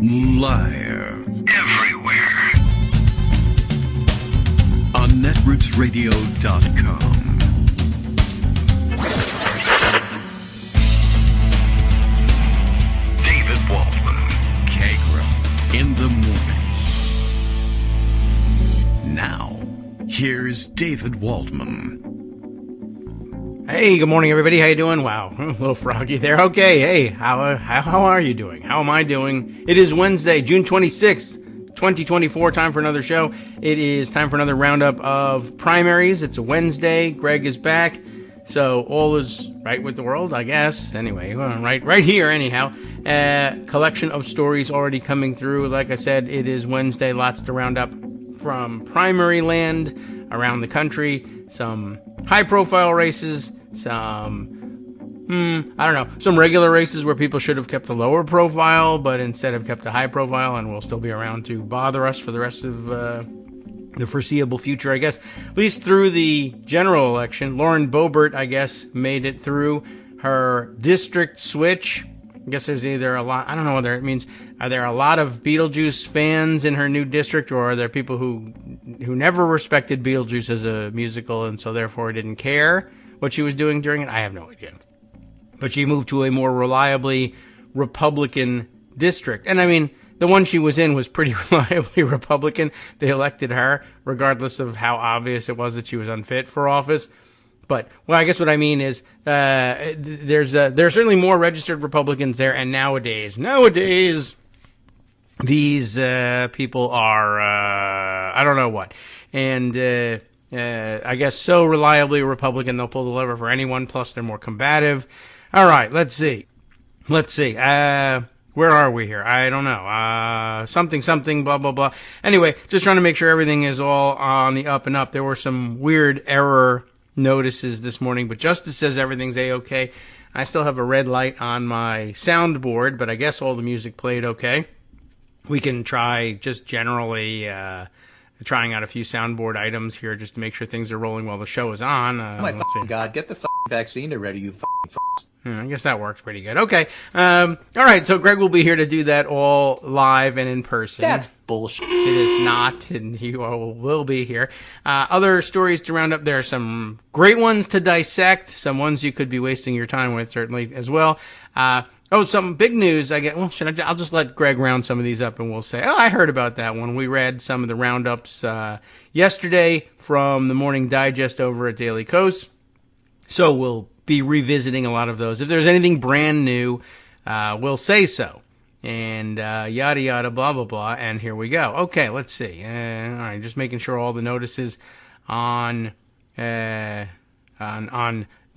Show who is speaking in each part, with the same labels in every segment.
Speaker 1: Live. Everywhere. On netrootsradio.com. David Waldman. Kagro. In the morning. Now, here's David Waldman.
Speaker 2: Hey, good morning, everybody. How you doing? Wow, a little froggy there. Okay, hey, how are you doing? How am I doing? It is Wednesday, June 26th, 2024. Time for another show. It is time for another roundup of primaries. It's a Wednesday. Greg is back, so all is right with the world, I guess. Anyway, right here, anyhow. Collection of stories already coming through. Like I said, it is Wednesday. Lots to round up from primary land around the country. Some high-profile races. Some regular races where people should have kept a lower profile, but instead have kept a high profile and will still be around to bother us for the rest of the foreseeable future, I guess. At least through the general election. Lauren Boebert, I guess, made it through her district switch. I guess there's either a lot, I don't know whether it means, are there a lot of Beetlejuice fans in her new district, or are there people who never respected Beetlejuice as a musical and so therefore didn't care what she was doing during it? I have no idea. But she moved to a more reliably Republican district. And I mean, the one she was in was pretty reliably Republican. They elected her, regardless of how obvious it was that she was unfit for office. But, well, I guess what I mean is, there are certainly more registered Republicans there, and nowadays, these people are, I don't know what. And I guess so reliably Republican, they'll pull the lever for anyone, plus they're more combative. All right, let's see. Where are we here? I don't know. Something, blah, blah, blah. Anyway, just trying to make sure everything is all on the up and up. There were some weird error notices this morning, but Justice says everything's A-okay. I still have a red light on my soundboard, but I guess all the music played okay. We can try just generally trying out a few soundboard items here just to make sure things are rolling while the show is on.
Speaker 3: My fucking God, get the fucking vaccine already, you fucking fucks.
Speaker 2: I guess that works pretty good. Okay. All right, so Greg will be here to do that all live and in person.
Speaker 3: That's bullshit.
Speaker 2: It is not, and he will be here. Other stories to round up. There are some great ones to dissect, some ones you could be wasting your time with, certainly, as well. Some big news. I'll just let Greg round some of these up, and we'll say, I heard about that one. We read some of the roundups yesterday from the Morning Digest over at Daily Kos. So we'll be revisiting a lot of those. If there's anything brand new, we'll say so. And yada, yada, blah, blah, blah. And here we go. Okay, let's see. All right, just making sure all the notices on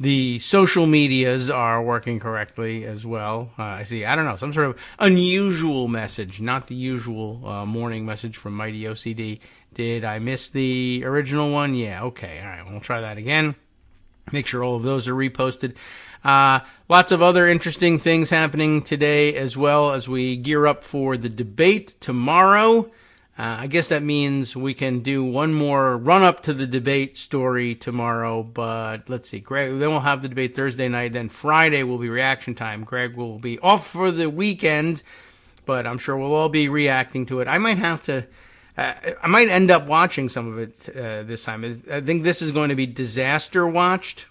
Speaker 2: the social medias are working correctly as well. I see, I don't know, some sort of unusual message, not the usual morning message from Mighty OCD. Did I miss the original one? Yeah, okay, all right, we'll try that again. Make sure all of those are reposted. Lots of other interesting things happening today as well as we gear up for the debate tomorrow. I guess that means we can do one more run-up to the debate story tomorrow, but let's see. Greg, then we'll have the debate Thursday night, then Friday will be reaction time. Greg will be off for the weekend, but I'm sure we'll all be reacting to it. I might have to, I might end up watching some of it this time. I think this is going to be disaster watched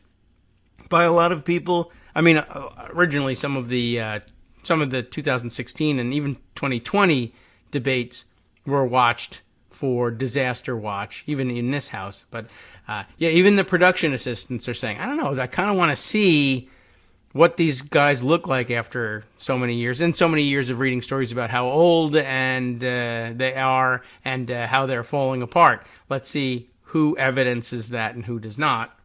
Speaker 2: by a lot of people. I mean, originally some of the 2016 and even 2020 debates were watched for disaster watch, even in this house. But, even the production assistants are saying, I don't know, I kind of want to see what these guys look like after so many years, and so many years of reading stories about how old and they are and how they're falling apart. Let's see who evidences that and who does not.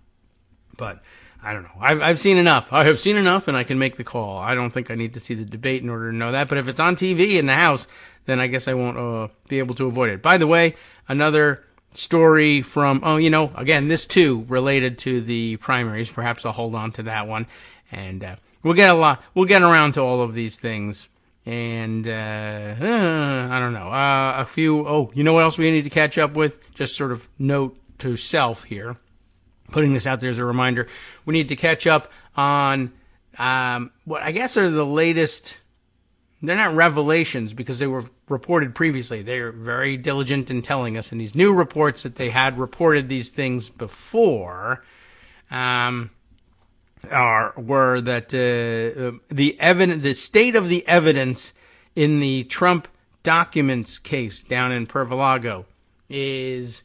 Speaker 2: But I don't know. I've seen enough. I have seen enough, and I can make the call. I don't think I need to see the debate in order to know that. But if it's on TV in the house, then I guess I won't be able to avoid it. By the way, another story from, again, this too related to the primaries. Perhaps I'll hold on to that one. And we'll get around to all of these things. And I don't know. A few, you know what else we need to catch up with? Just sort of note to self here. Putting this out there as a reminder, we need to catch up on what I guess are the latest they're not revelations because they were reported previously. They're very diligent in telling us in these new reports that they had reported these things before. Were that the state of the evidence in the Trump documents case down in Pervalago is,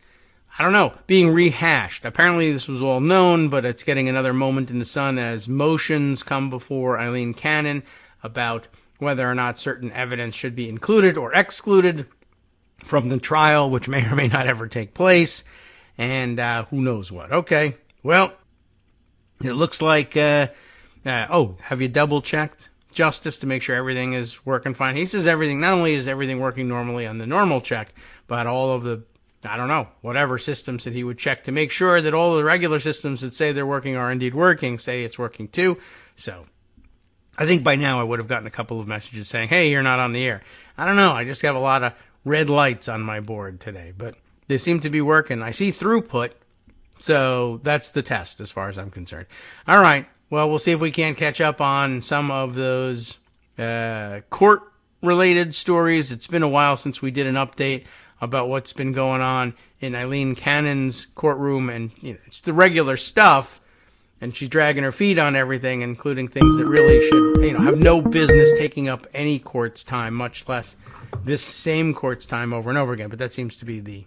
Speaker 2: I don't know, being rehashed. Apparently this was all known, but it's getting another moment in the sun as motions come before Eileen Cannon about whether or not certain evidence should be included or excluded from the trial, which may or may not ever take place, and who knows what. Okay, well, it looks like, have you double-checked Justice to make sure everything is working fine? He says everything, not only is everything working normally on the normal check, but all of the, I don't know, whatever systems that he would check to make sure that all the regular systems that say they're working are indeed working, say it's working too. So I think by now I would have gotten a couple of messages saying, hey, you're not on the air. I don't know. I just have a lot of red lights on my board today, but they seem to be working. I see throughput, so that's the test as far as I'm concerned. All right. Well, we'll see if we can't catch up on some of those court-related stories. It's been a while since we did an update about what's been going on in Eileen Cannon's courtroom, and it's the regular stuff. And she's dragging her feet on everything, including things that really should, have no business taking up any court's time, much less this same court's time over and over again. But that seems to be the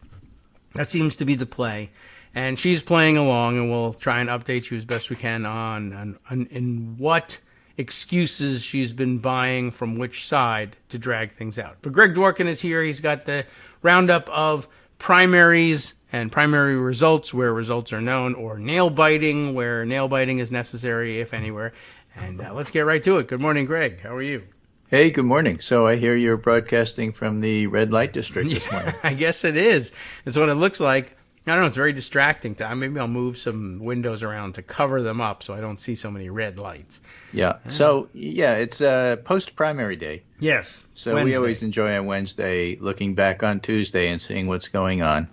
Speaker 2: play, and she's playing along. And we'll try and update you as best we can on in what excuses she's been buying from which side to drag things out. But Greg Dworkin is here. He's got the roundup of primaries and primary results where results are known, or nail biting where nail biting is necessary, if anywhere. And let's get right to it. Good morning, Greg. How are you?
Speaker 3: Hey, good morning. So I hear you're broadcasting from the red light district this morning.
Speaker 2: I guess it is. It's what it looks like. I don't know. It's very distracting. Maybe I'll move some windows around to cover them up so I don't see so many red lights.
Speaker 3: Yeah. So, it's post-primary day.
Speaker 2: Yes.
Speaker 3: So Wednesday. We always enjoy on Wednesday looking back on Tuesday and seeing what's going on.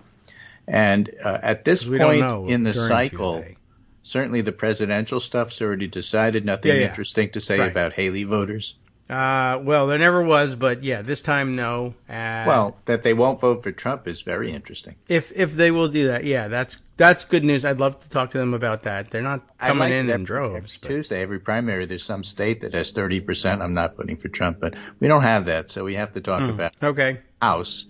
Speaker 3: And at this point in the cycle, Tuesday. Certainly the presidential stuff's already decided. Nothing interesting to say about Haley voters.
Speaker 2: Well, there never was, but this time no.
Speaker 3: Well, that they won't vote for Trump is very interesting.
Speaker 2: If they will do that, that's good news. I'd love to talk to them about that. They're not coming in droves.
Speaker 3: Tuesday, every primary, there's some state that has 30%. I'm not voting for Trump, but we don't have that, so we have to talk about House.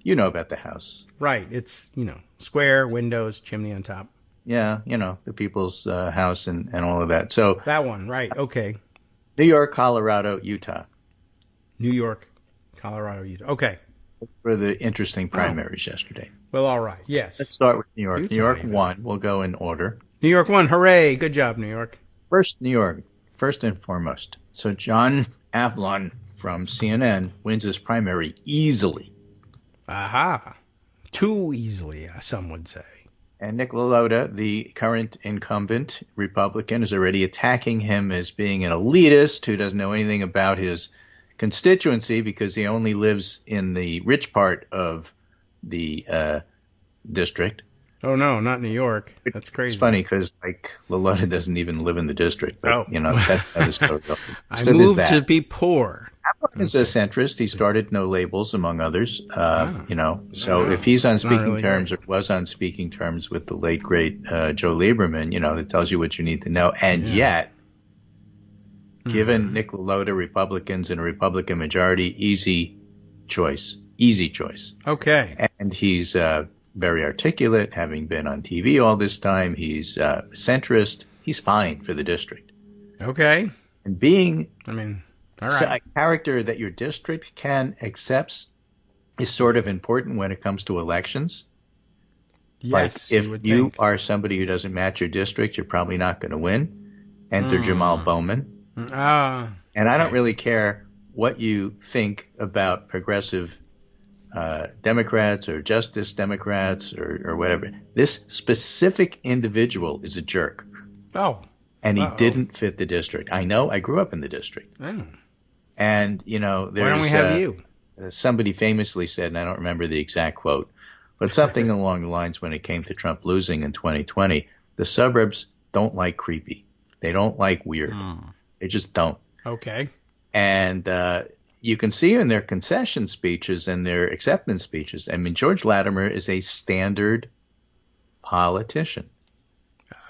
Speaker 3: You know about the House.
Speaker 2: Right. It's, square, windows, chimney on top.
Speaker 3: Yeah, the people's house and all of that. So
Speaker 2: that one, right. Okay.
Speaker 3: New York, Colorado, Utah.
Speaker 2: New York, Colorado, Utah. Okay.
Speaker 3: For the interesting primaries yesterday.
Speaker 2: Well, all right. Yes.
Speaker 3: Let's start with New York. Utah, New York won. We'll go in order.
Speaker 2: New York won. Hooray. Good job, New York.
Speaker 3: First, New York. First and foremost. So John Avlon from CNN wins his primary easily.
Speaker 2: Aha. Too easily, some would say.
Speaker 3: And Nick LaLota, the current incumbent Republican, is already attacking him as being an elitist who doesn't know anything about his constituency because he only lives in the rich part of the district.
Speaker 2: Oh, no, not New York. That's crazy.
Speaker 3: It's funny because, LaLota doesn't even live in the district. But, that's the story.
Speaker 2: I moved to be poor.
Speaker 3: He's a centrist. He started No Labels, among others. So if he's on speaking terms or was on speaking terms with the late, great Joe Lieberman, that tells you what you need to know. And yet, given Nick LaLota, Republicans, and a Republican majority, easy choice.
Speaker 2: Okay.
Speaker 3: And he's very articulate, having been on TV all this time. He's centrist. He's fine for the district.
Speaker 2: Okay.
Speaker 3: And being...
Speaker 2: all right.
Speaker 3: So a character that your district can accept is sort of important when it comes to elections.
Speaker 2: Yes,
Speaker 3: if you are somebody who doesn't match your district, you're probably not going to win. Enter Jamaal Bowman. And I don't really care what you think about progressive Democrats or Justice Democrats or whatever. This specific individual is a jerk.
Speaker 2: Oh.
Speaker 3: And he didn't fit the district. I know. I grew up in the district.
Speaker 2: Oh.
Speaker 3: And, there's...
Speaker 2: Why don't we have you?
Speaker 3: Somebody famously said, and I don't remember the exact quote, but something along the lines when it came to Trump losing in 2020, the suburbs don't like creepy. They don't like weird. They just don't.
Speaker 2: Okay.
Speaker 3: And, you can see in their concession speeches and their acceptance speeches, I mean, George Latimer is a standard politician.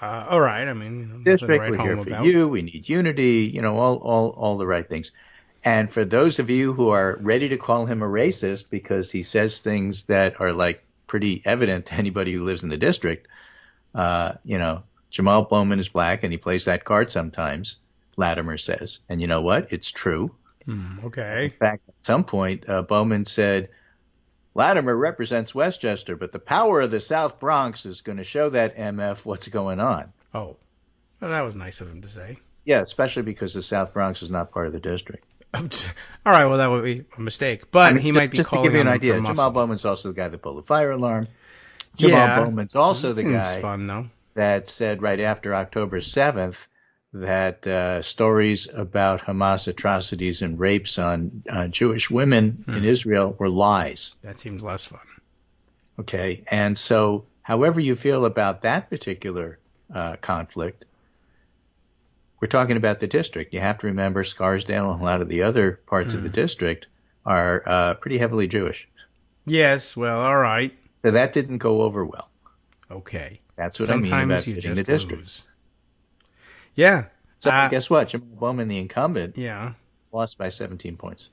Speaker 2: All right. I mean,
Speaker 3: District, we're here for you. We need unity. All the right things. And for those of you who are ready to call him a racist because he says things that are like pretty evident to anybody who lives in the district, Jamaal Bowman is black and he plays that card sometimes, Latimer says. And you know what? It's true.
Speaker 2: Okay.
Speaker 3: In fact, at some point, Bowman said, Latimer represents Westchester, but the power of the South Bronx is going to show that MF what's going on.
Speaker 2: Oh, well, that was nice of him to say.
Speaker 3: Yeah, especially because the South Bronx is not part of the district.
Speaker 2: All right, well, that would be a mistake. But he might be
Speaker 3: just
Speaker 2: calling
Speaker 3: to give you an
Speaker 2: him
Speaker 3: idea,
Speaker 2: for muscle.
Speaker 3: Jamaal Bowman's also the guy that pulled the fire alarm. Jamaal Bowman's also the guy
Speaker 2: fun, though.
Speaker 3: that said right after October 7th that stories about Hamas atrocities and rapes on Jewish women in Israel were lies.
Speaker 2: That seems less fun.
Speaker 3: Okay, and so however you feel about that particular conflict, we're talking about the district. You have to remember Scarsdale and a lot of the other parts of the district are pretty heavily Jewish.
Speaker 2: Yes, well, all right.
Speaker 3: So that didn't go over well.
Speaker 2: Okay.
Speaker 3: That's what I mean about hitting the district.
Speaker 2: Lose. Yeah.
Speaker 3: So guess what? Jamaal Bowman, the incumbent, lost by 17 points.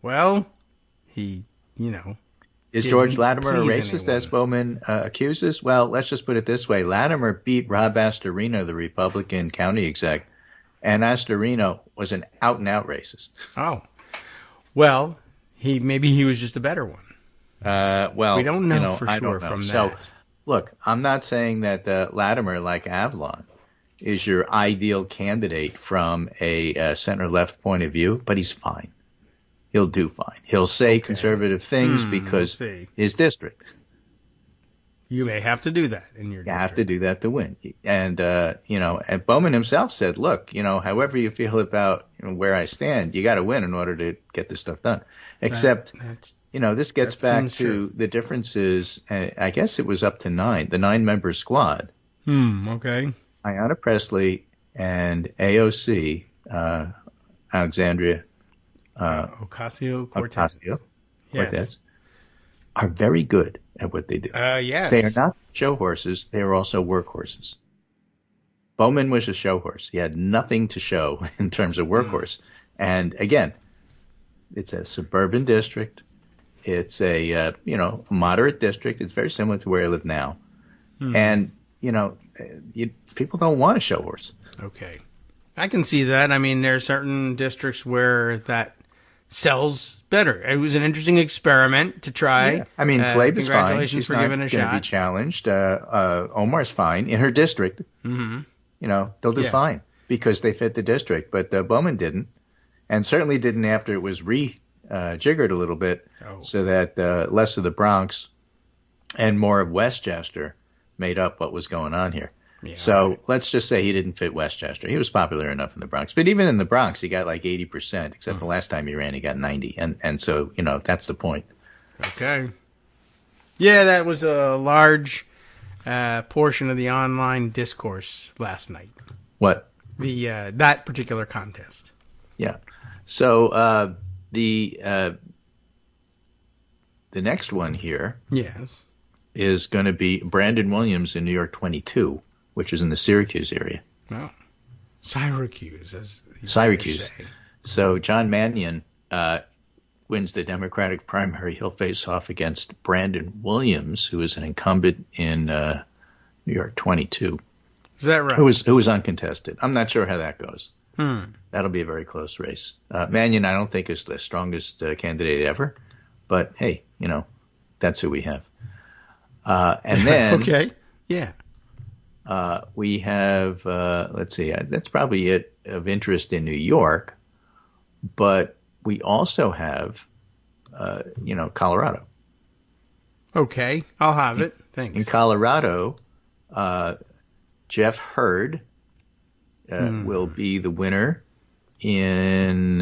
Speaker 2: Well, he,
Speaker 3: Is George Latimer a racist, as Bowman accuses? Well, let's just put it this way. Latimer beat Rob Astorino, the Republican county exec, and Astorino was an out-and-out racist.
Speaker 2: Oh. Well, maybe he was just a better one.
Speaker 3: Well,
Speaker 2: we don't know for sure from that.
Speaker 3: So, look, I'm not saying that Latimer, like Avalon, is your ideal candidate from a center-left point of view, but he's fine. He'll do fine. He'll say conservative things because his district.
Speaker 2: You may have to do that in your district.
Speaker 3: You have to do that to win. And, and Bowman himself said, look, however you feel about where I stand, you got to win in order to get this stuff done. Except, this gets back to the differences. I guess it was up to 9, the 9-member squad.
Speaker 2: Okay.
Speaker 3: Ayanna Pressley and AOC, Alexandria
Speaker 2: Ocasio-Cortez.
Speaker 3: Yes. Are very good at what they do.
Speaker 2: Yes.
Speaker 3: They are not show horses. They are also workhorses. Bowman was a show horse. He had nothing to show in terms of workhorse. And again, it's a suburban district. It's a, moderate district. It's very similar to where I live now. And, people don't want a show horse.
Speaker 2: Okay. I can see that. I mean, there are certain districts where that sells better. It was an interesting experiment to try.
Speaker 3: Yeah. I mean, Tlaib is fine.
Speaker 2: Congratulations for giving it a shot.
Speaker 3: Be challenged. Omar's fine in her district. They'll do fine because they fit the district. But Bowman didn't, and certainly didn't after it was jiggered a little bit, so that less of the Bronx and more of Westchester made up what was going on here. Yeah, so let's just say he didn't fit Westchester. He was popular enough in the Bronx. But even in the Bronx, he got like 80%, except the last time he ran, he got 90. And so, that's the point.
Speaker 2: Okay. Yeah, that was a large portion of the online discourse last night.
Speaker 3: What?
Speaker 2: That particular contest.
Speaker 3: Yeah. So the next one here is going to be Brandon Williams in New York 22. Which is in the Syracuse area.
Speaker 2: Oh, Syracuse, as
Speaker 3: Syracuse.
Speaker 2: Say.
Speaker 3: So John Mannion wins the Democratic primary. He'll face off against Brandon Williams, who is an incumbent in New York 22.
Speaker 2: Is that right?
Speaker 3: Who was uncontested. I'm not sure how that goes. That'll be a very close race. Mannion, I don't think, is the strongest candidate ever, but hey, that's who we have. And then
Speaker 2: okay, yeah.
Speaker 3: We have, let's see, that's probably it of interest in New York, but we also have, Colorado.
Speaker 2: Okay, I'll have it. Thanks.
Speaker 3: In Colorado, Jeff Hurd will be the winner in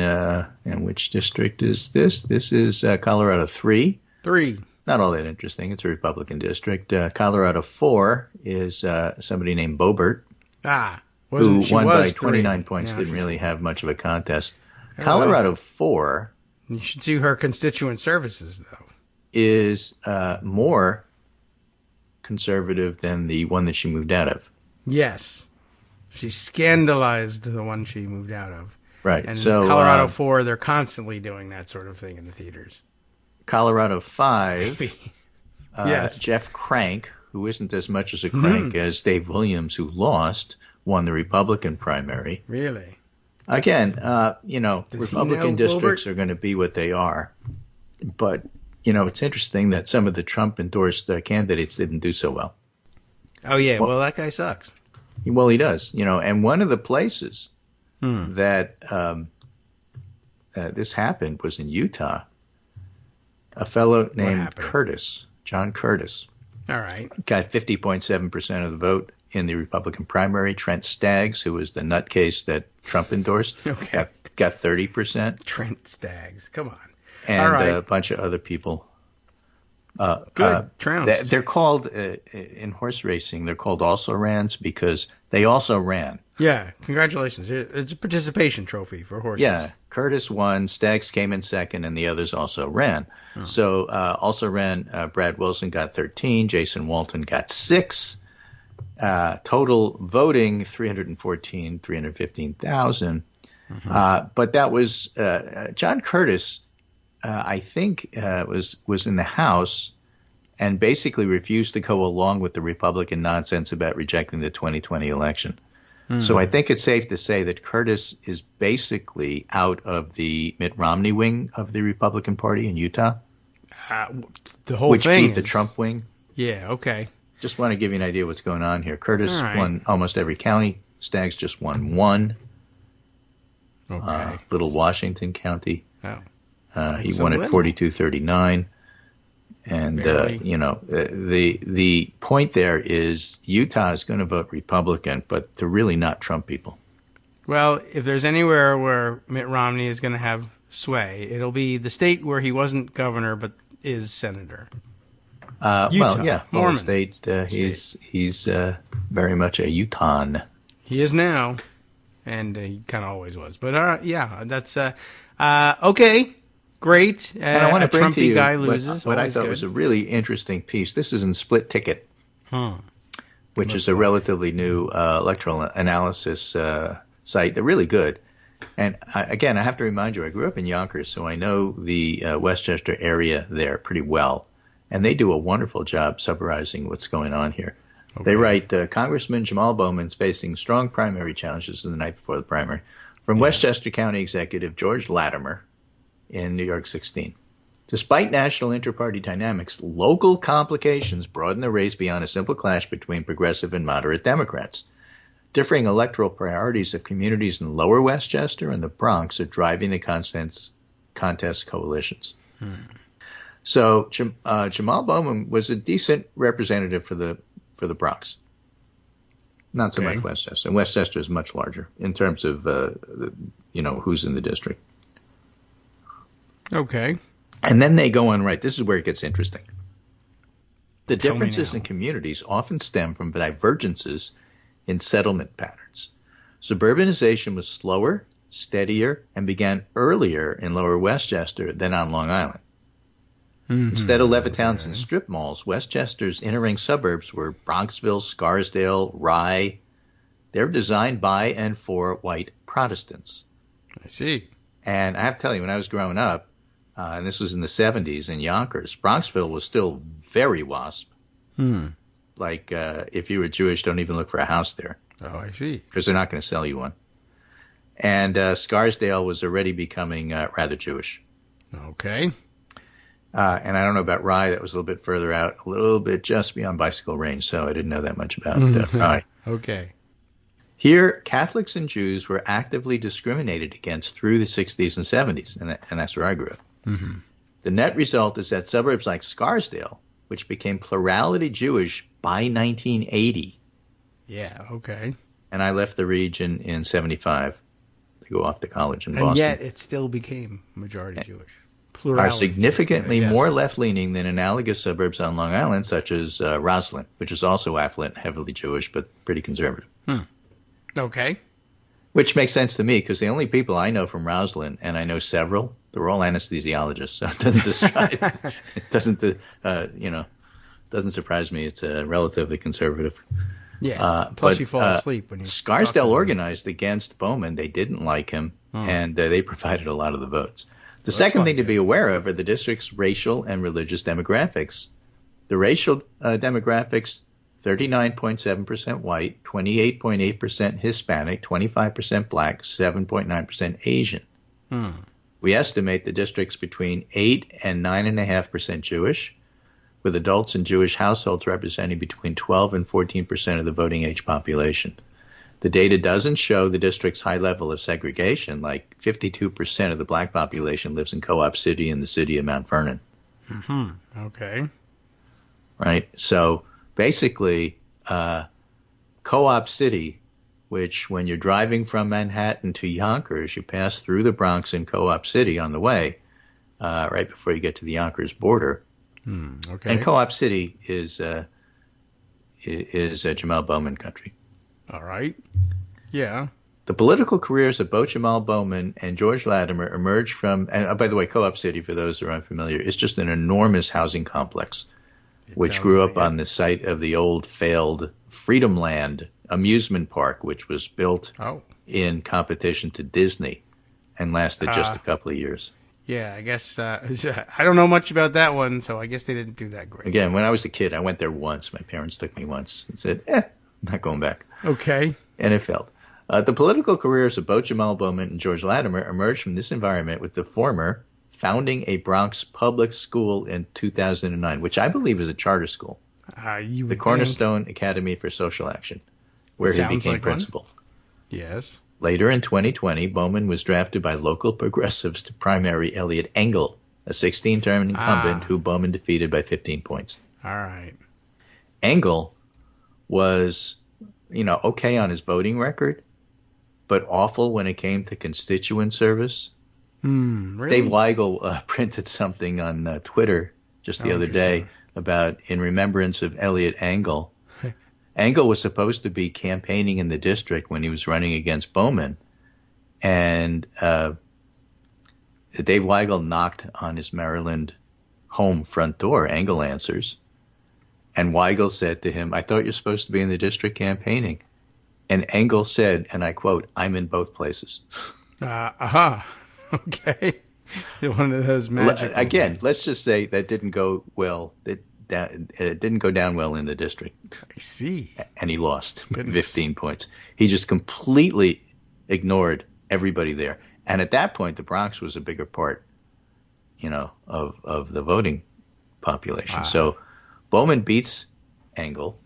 Speaker 3: which district is this? This is Colorado 3. 3. Not all that interesting. It's a Republican district. Colorado 4 is somebody named Boebert, who won by 29 points, didn't really have much of a contest. Colorado 4
Speaker 2: You should see her constituent services, though.
Speaker 3: Is more conservative than the one that she moved out of.
Speaker 2: Yes. She scandalized the one she moved out of.
Speaker 3: Right.
Speaker 2: And
Speaker 3: so,
Speaker 2: Colorado 4, they're constantly doing that sort of thing in the theaters.
Speaker 3: Colorado 5,
Speaker 2: yes.
Speaker 3: Jeff Crank, who isn't as much as a crank as Dave Williams, who lost, won the Republican primary.
Speaker 2: Really?
Speaker 3: Again, Republican districts
Speaker 2: Boebert?
Speaker 3: are going to be what they are. But, it's interesting that some of the Trump-endorsed candidates didn't do so well.
Speaker 2: Oh, yeah. Well, that guy sucks.
Speaker 3: Well, he does. And one of the places that this happened was in Utah. A fellow named John Curtis.
Speaker 2: All right.
Speaker 3: Got 50.7% of the vote in the Republican primary. Trent Staggs, who was the nutcase that Trump endorsed, got 30%.
Speaker 2: Trent Staggs. Come on.
Speaker 3: And
Speaker 2: all right.
Speaker 3: a bunch of other people.
Speaker 2: Good. Trounced.
Speaker 3: They're called, in horse racing, they're called also-rans because they also ran.
Speaker 2: Yeah. Congratulations. It's a participation trophy for horses.
Speaker 3: Yeah. Curtis won, Staggs came in second, and the others also ran. Oh. So also ran, Brad Wilson got 13, Jason Walton got 6. Total voting, 315,000. But that was John Curtis, I think, was in the House and basically refused to go along with the Republican nonsense about rejecting the 2020 election. So I think it's safe to say that Curtis is basically out of the Mitt Romney wing of the Republican Party in Utah.
Speaker 2: The whole
Speaker 3: which
Speaker 2: thing
Speaker 3: beat the Trump wing.
Speaker 2: Yeah, okay.
Speaker 3: Just want to give you an idea what's going on here. Curtis won almost every county. Staggs just won one.
Speaker 2: Okay.
Speaker 3: Little Washington County.
Speaker 2: Oh.
Speaker 3: He won at 42-39. And, the point there is Utah is going to vote Republican, but they're really not Trump people.
Speaker 2: Well, if there's anywhere where Mitt Romney is going to have sway, it'll be the state where he wasn't governor but is senator. Utah.
Speaker 3: Well, yeah.
Speaker 2: Mormon
Speaker 3: state. He's very much a Utahn.
Speaker 2: He is now, and he kind of always was. But, that's okay. Great.
Speaker 3: And I want to bring
Speaker 2: Trumpy
Speaker 3: to you
Speaker 2: guy loses.
Speaker 3: what I thought was a really interesting piece. This is in Split Ticket, which is a relatively new electoral analysis site. They're really good. And I have to remind you, I grew up in Yonkers, so I know the Westchester area there pretty well. And they do a wonderful job summarizing what's going on here. Okay. They write, Congressman Jamaal Bowman is facing strong primary challenges the night before the primary from Westchester County Executive George Latimer in New York 16. Despite national inter-party dynamics, local complications broaden the race beyond a simple clash between progressive and moderate Democrats. Differing electoral priorities of communities in Lower Westchester and the Bronx are driving the contest coalitions. So Jamaal Bowman was a decent representative for the Bronx. Not so much Westchester. And Westchester is much larger in terms of who's in the district.
Speaker 2: Okay.
Speaker 3: And then they go on this is where it gets interesting. The differences in communities often stem from divergences in settlement patterns. Suburbanization was slower, steadier, and began earlier in Lower Westchester than on Long Island. Instead of Levittowns and strip malls, Westchester's inner-ring suburbs were Bronxville, Scarsdale, Rye. They're designed by and for white Protestants.
Speaker 2: I see.
Speaker 3: And I have to tell you, when I was growing up, and this was in the 70s in Yonkers, Bronxville was still very WASP. Like, if you were Jewish, don't even look for a house there.
Speaker 2: Oh, I see.
Speaker 3: Because they're not going to sell you one. And Scarsdale was already becoming rather Jewish.
Speaker 2: Okay.
Speaker 3: And I don't know about Rye. That was a little bit further out, a little bit just beyond bicycle range, so I didn't know that much about Rye.
Speaker 2: Okay.
Speaker 3: Here, Catholics and Jews were actively discriminated against through the 60s and 70s, and that's where I grew up. The net result is that suburbs like Scarsdale, which became plurality Jewish by 1980.
Speaker 2: Yeah, okay.
Speaker 3: And I left the region in 75 to go off to college in Boston.
Speaker 2: And yet it still became majority Jewish.
Speaker 3: Are significantly more left-leaning than analogous suburbs on Long Island, such as Roslyn, which is also affluent, heavily Jewish, but pretty conservative.
Speaker 2: Okay.
Speaker 3: Which makes sense to me because the only people I know from Roslyn, and I know several, they're all anesthesiologists. So it doesn't describe, it doesn't, doesn't surprise me. It's relatively conservative.
Speaker 2: Yes. Plus, you fall asleep when you.
Speaker 3: Scarsdale organized against Bowman. They didn't like him, and they provided a lot of the votes. The second thing to be aware of are the district's racial and religious demographics. The racial demographics: 39.7% white, 28.8% Hispanic, 25% black, 7.9% Asian. We estimate the district's between 8 and 9.5% Jewish, with adults in Jewish households representing between 12 and 14% of the voting age population. The data doesn't show the district's high level of segregation, like 52% of the black population lives in Co-op City in the city of Mount Vernon.
Speaker 2: Okay.
Speaker 3: Right? So basically, Co-op City, which when you're driving from Manhattan to Yonkers, you pass through the Bronx and Co-op City on the way, right before you get to the Yonkers border.
Speaker 2: Okay.
Speaker 3: And Co-op City is Jamaal Bowman country.
Speaker 2: All right. Yeah.
Speaker 3: The political careers of both Jamaal Bowman and George Latimer emerged from, and by the way, Co-op City, for those who are unfamiliar, is just an enormous housing complex, which grew up on the site of the old failed Freedom Land amusement park, which was built in competition to Disney and lasted just a couple of years.
Speaker 2: Yeah, I guess I don't know much about that one, so I guess they didn't do that great.
Speaker 3: Again, when I was a kid, I went there once. My parents took me once and said, I'm not going back.
Speaker 2: Okay.
Speaker 3: And it failed. The political careers of both Jamaal Bowman and George Latimer emerged from this environment, with the former founding a Bronx public school in 2009, which I believe is a charter school, the Cornerstone Academy for Social Action, where he became principal.
Speaker 2: Yes.
Speaker 3: Later in 2020, Bowman was drafted by local progressives to primary Elliot Engel, a 16-term incumbent who Bowman defeated by 15 points.
Speaker 2: All right.
Speaker 3: Engel was, okay on his voting record, but awful when it came to constituent service.
Speaker 2: Really?
Speaker 3: Dave Weigel printed something on Twitter just the other day about in remembrance of Elliot Engel. Engel was supposed to be campaigning in the district when he was running against Bowman, and Dave Weigel knocked on his Maryland home front door. Engel answers, and Weigel said to him, "I thought you're supposed to be in the district campaigning." And Engel said, and I quote, "I'm in both places."
Speaker 2: Okay. One of those magical
Speaker 3: Again,
Speaker 2: things.
Speaker 3: let's just say that didn't go well. It didn't go down well in the district.
Speaker 2: I see.
Speaker 3: And he lost 15
Speaker 2: Goodness.
Speaker 3: points. He just completely ignored everybody there. And at that point, the Bronx was a bigger part, of the voting population.
Speaker 2: Wow.
Speaker 3: So Bowman beats Engel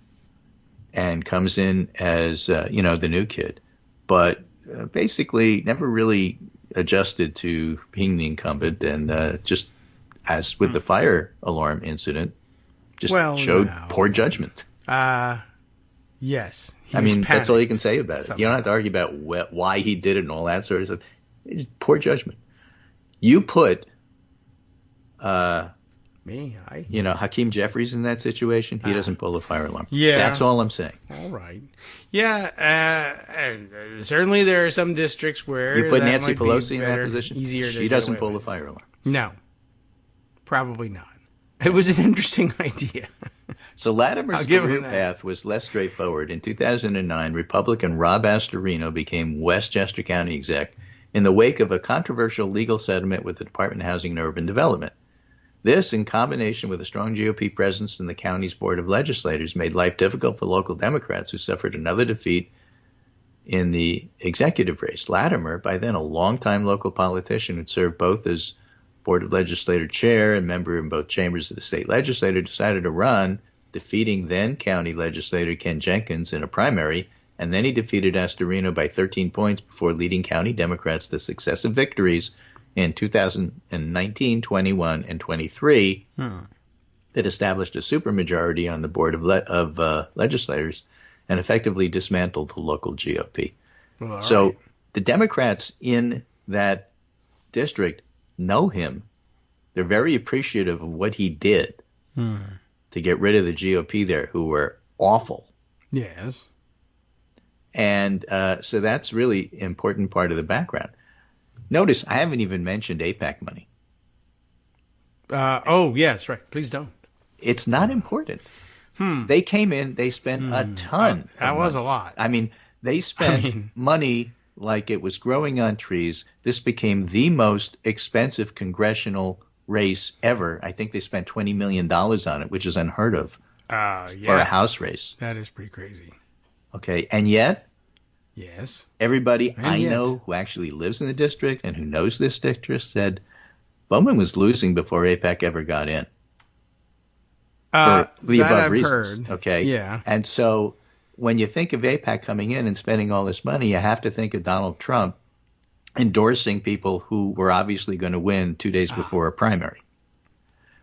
Speaker 3: and comes in as, the new kid, but basically never really adjusted to being the incumbent, and just as with the fire alarm incident, just showed poor judgment.
Speaker 2: Yes.
Speaker 3: I mean, that's all you can say about it. You don't have to argue about why he did it and all that sort of stuff. It's poor judgment. You put, Hakeem Jeffries in that situation, he doesn't pull a fire alarm.
Speaker 2: Yeah.
Speaker 3: That's all I'm saying.
Speaker 2: All right. Yeah, certainly there are some districts where
Speaker 3: You put
Speaker 2: that
Speaker 3: Nancy
Speaker 2: might be
Speaker 3: Pelosi in that
Speaker 2: better,
Speaker 3: position,
Speaker 2: easier to
Speaker 3: she
Speaker 2: get
Speaker 3: doesn't
Speaker 2: away
Speaker 3: pull
Speaker 2: with.
Speaker 3: a fire alarm.
Speaker 2: No, probably not. It was an interesting idea.
Speaker 3: So Latimer's career path was less straightforward. In 2009, Republican Rob Astorino became Westchester County exec in the wake of a controversial legal settlement with the Department of Housing and Urban Development. This, in combination with a strong GOP presence in the county's Board of Legislators, made life difficult for local Democrats, who suffered another defeat in the executive race. Latimer, by then a longtime local politician who'd served both as Board of Legislator chair and member in both chambers of the state legislature, decided to run, defeating then county legislator Ken Jenkins in a primary, and then he defeated Astorino by 13 points before leading county Democrats to successive victories in 2019, 21, and 23 that established a supermajority on the Board of Legislators and effectively dismantled the local GOP.
Speaker 2: Well,
Speaker 3: so the Democrats in that district know him. They're very appreciative of what he did to get rid of the GOP there, who were awful.
Speaker 2: Yes.
Speaker 3: And so that's really important part of the background. Notice I haven't even mentioned AIPAC money.
Speaker 2: Oh, yes, right. Please don't.
Speaker 3: It's not important. They came in, they spent a ton.
Speaker 2: That was a lot.
Speaker 3: I mean, they spent money like it was growing on trees. This became the most expensive congressional race ever. I think they spent $20 million on it, which is unheard of for a House race.
Speaker 2: That is pretty crazy.
Speaker 3: Okay, and yet,
Speaker 2: yes,
Speaker 3: everybody know who actually lives in the district and who knows this district said Bowman was losing before AIPAC ever got in. For the above
Speaker 2: I've
Speaker 3: reasons.
Speaker 2: Heard.
Speaker 3: Okay,
Speaker 2: yeah.
Speaker 3: And so when you think of AIPAC coming in and spending all this money, you have to think of Donald Trump endorsing people who were obviously going to win 2 days before a primary.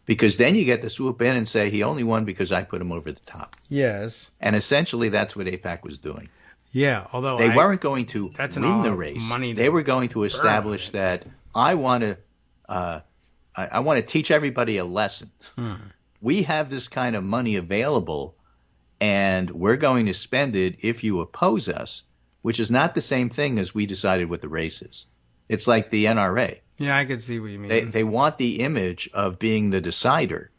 Speaker 3: Because then you get to swoop in and say he only won because I put him over the top.
Speaker 2: Yes.
Speaker 3: And essentially that's what AIPAC was doing.
Speaker 2: Yeah, although
Speaker 3: they weren't going to win the race. They were going to establish that I want to teach everybody a lesson. We have this kind of money available, and we're going to spend it if you oppose us, which is not the same thing as we decided what the race is. It's like the NRA.
Speaker 2: Yeah, I can see what you mean.
Speaker 3: They want the image of being the decider.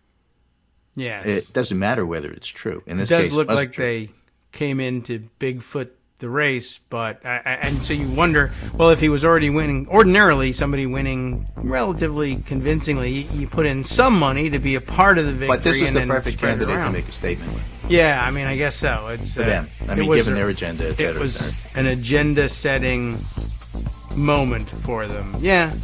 Speaker 2: Yes.
Speaker 3: It doesn't matter whether it's true. In this
Speaker 2: case,
Speaker 3: it
Speaker 2: does look like they came into Bigfoot the race, but and so you wonder, well, if he was already winning, ordinarily somebody winning relatively convincingly, you put in some money to be a part of the victory.
Speaker 3: But this is the perfect candidate to make a statement with.
Speaker 2: Yeah, I mean, I guess so. It's
Speaker 3: for them. I mean, given their agenda, et cetera. It was
Speaker 2: an agenda-setting moment for them. Yeah,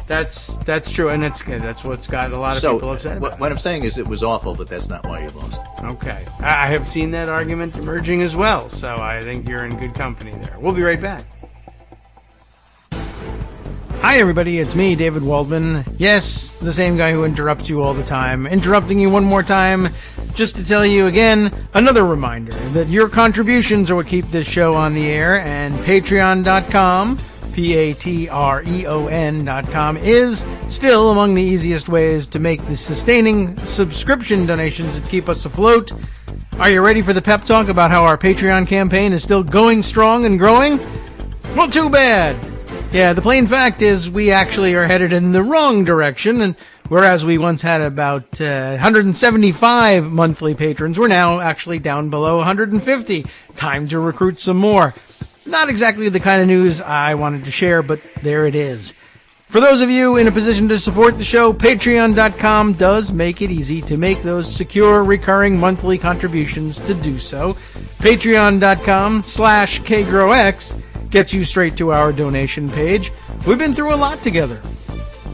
Speaker 2: that's true, and that's what's got a lot of people upset about
Speaker 3: what I'm saying is it was awful, but that's not why you lost.
Speaker 2: Okay. I have seen that argument emerging as well, so I think you're in good company there. We'll be right back. Hi, everybody. It's me, David Waldman. Yes, the same guy who interrupts you all the time. Interrupting you one more time just to tell you again, another reminder that your contributions are what keep this show on the air, and Patreon.com, Patreon.com, is still among the easiest ways to make the sustaining subscription donations that keep us afloat. Are you ready for the pep talk about how our Patreon campaign is still going strong and growing? Well, too bad. Yeah, the plain fact is we actually are headed in the wrong direction, and whereas we once had about 175 monthly patrons, we're now actually down below 150. Time to recruit some more. Not exactly the kind of news I wanted to share, but there it is. For those of you in a position to support the show, Patreon.com does make it easy to make those secure, recurring monthly contributions to do so. Patreon.com/KagroX gets you straight to our donation page. We've been through a lot together.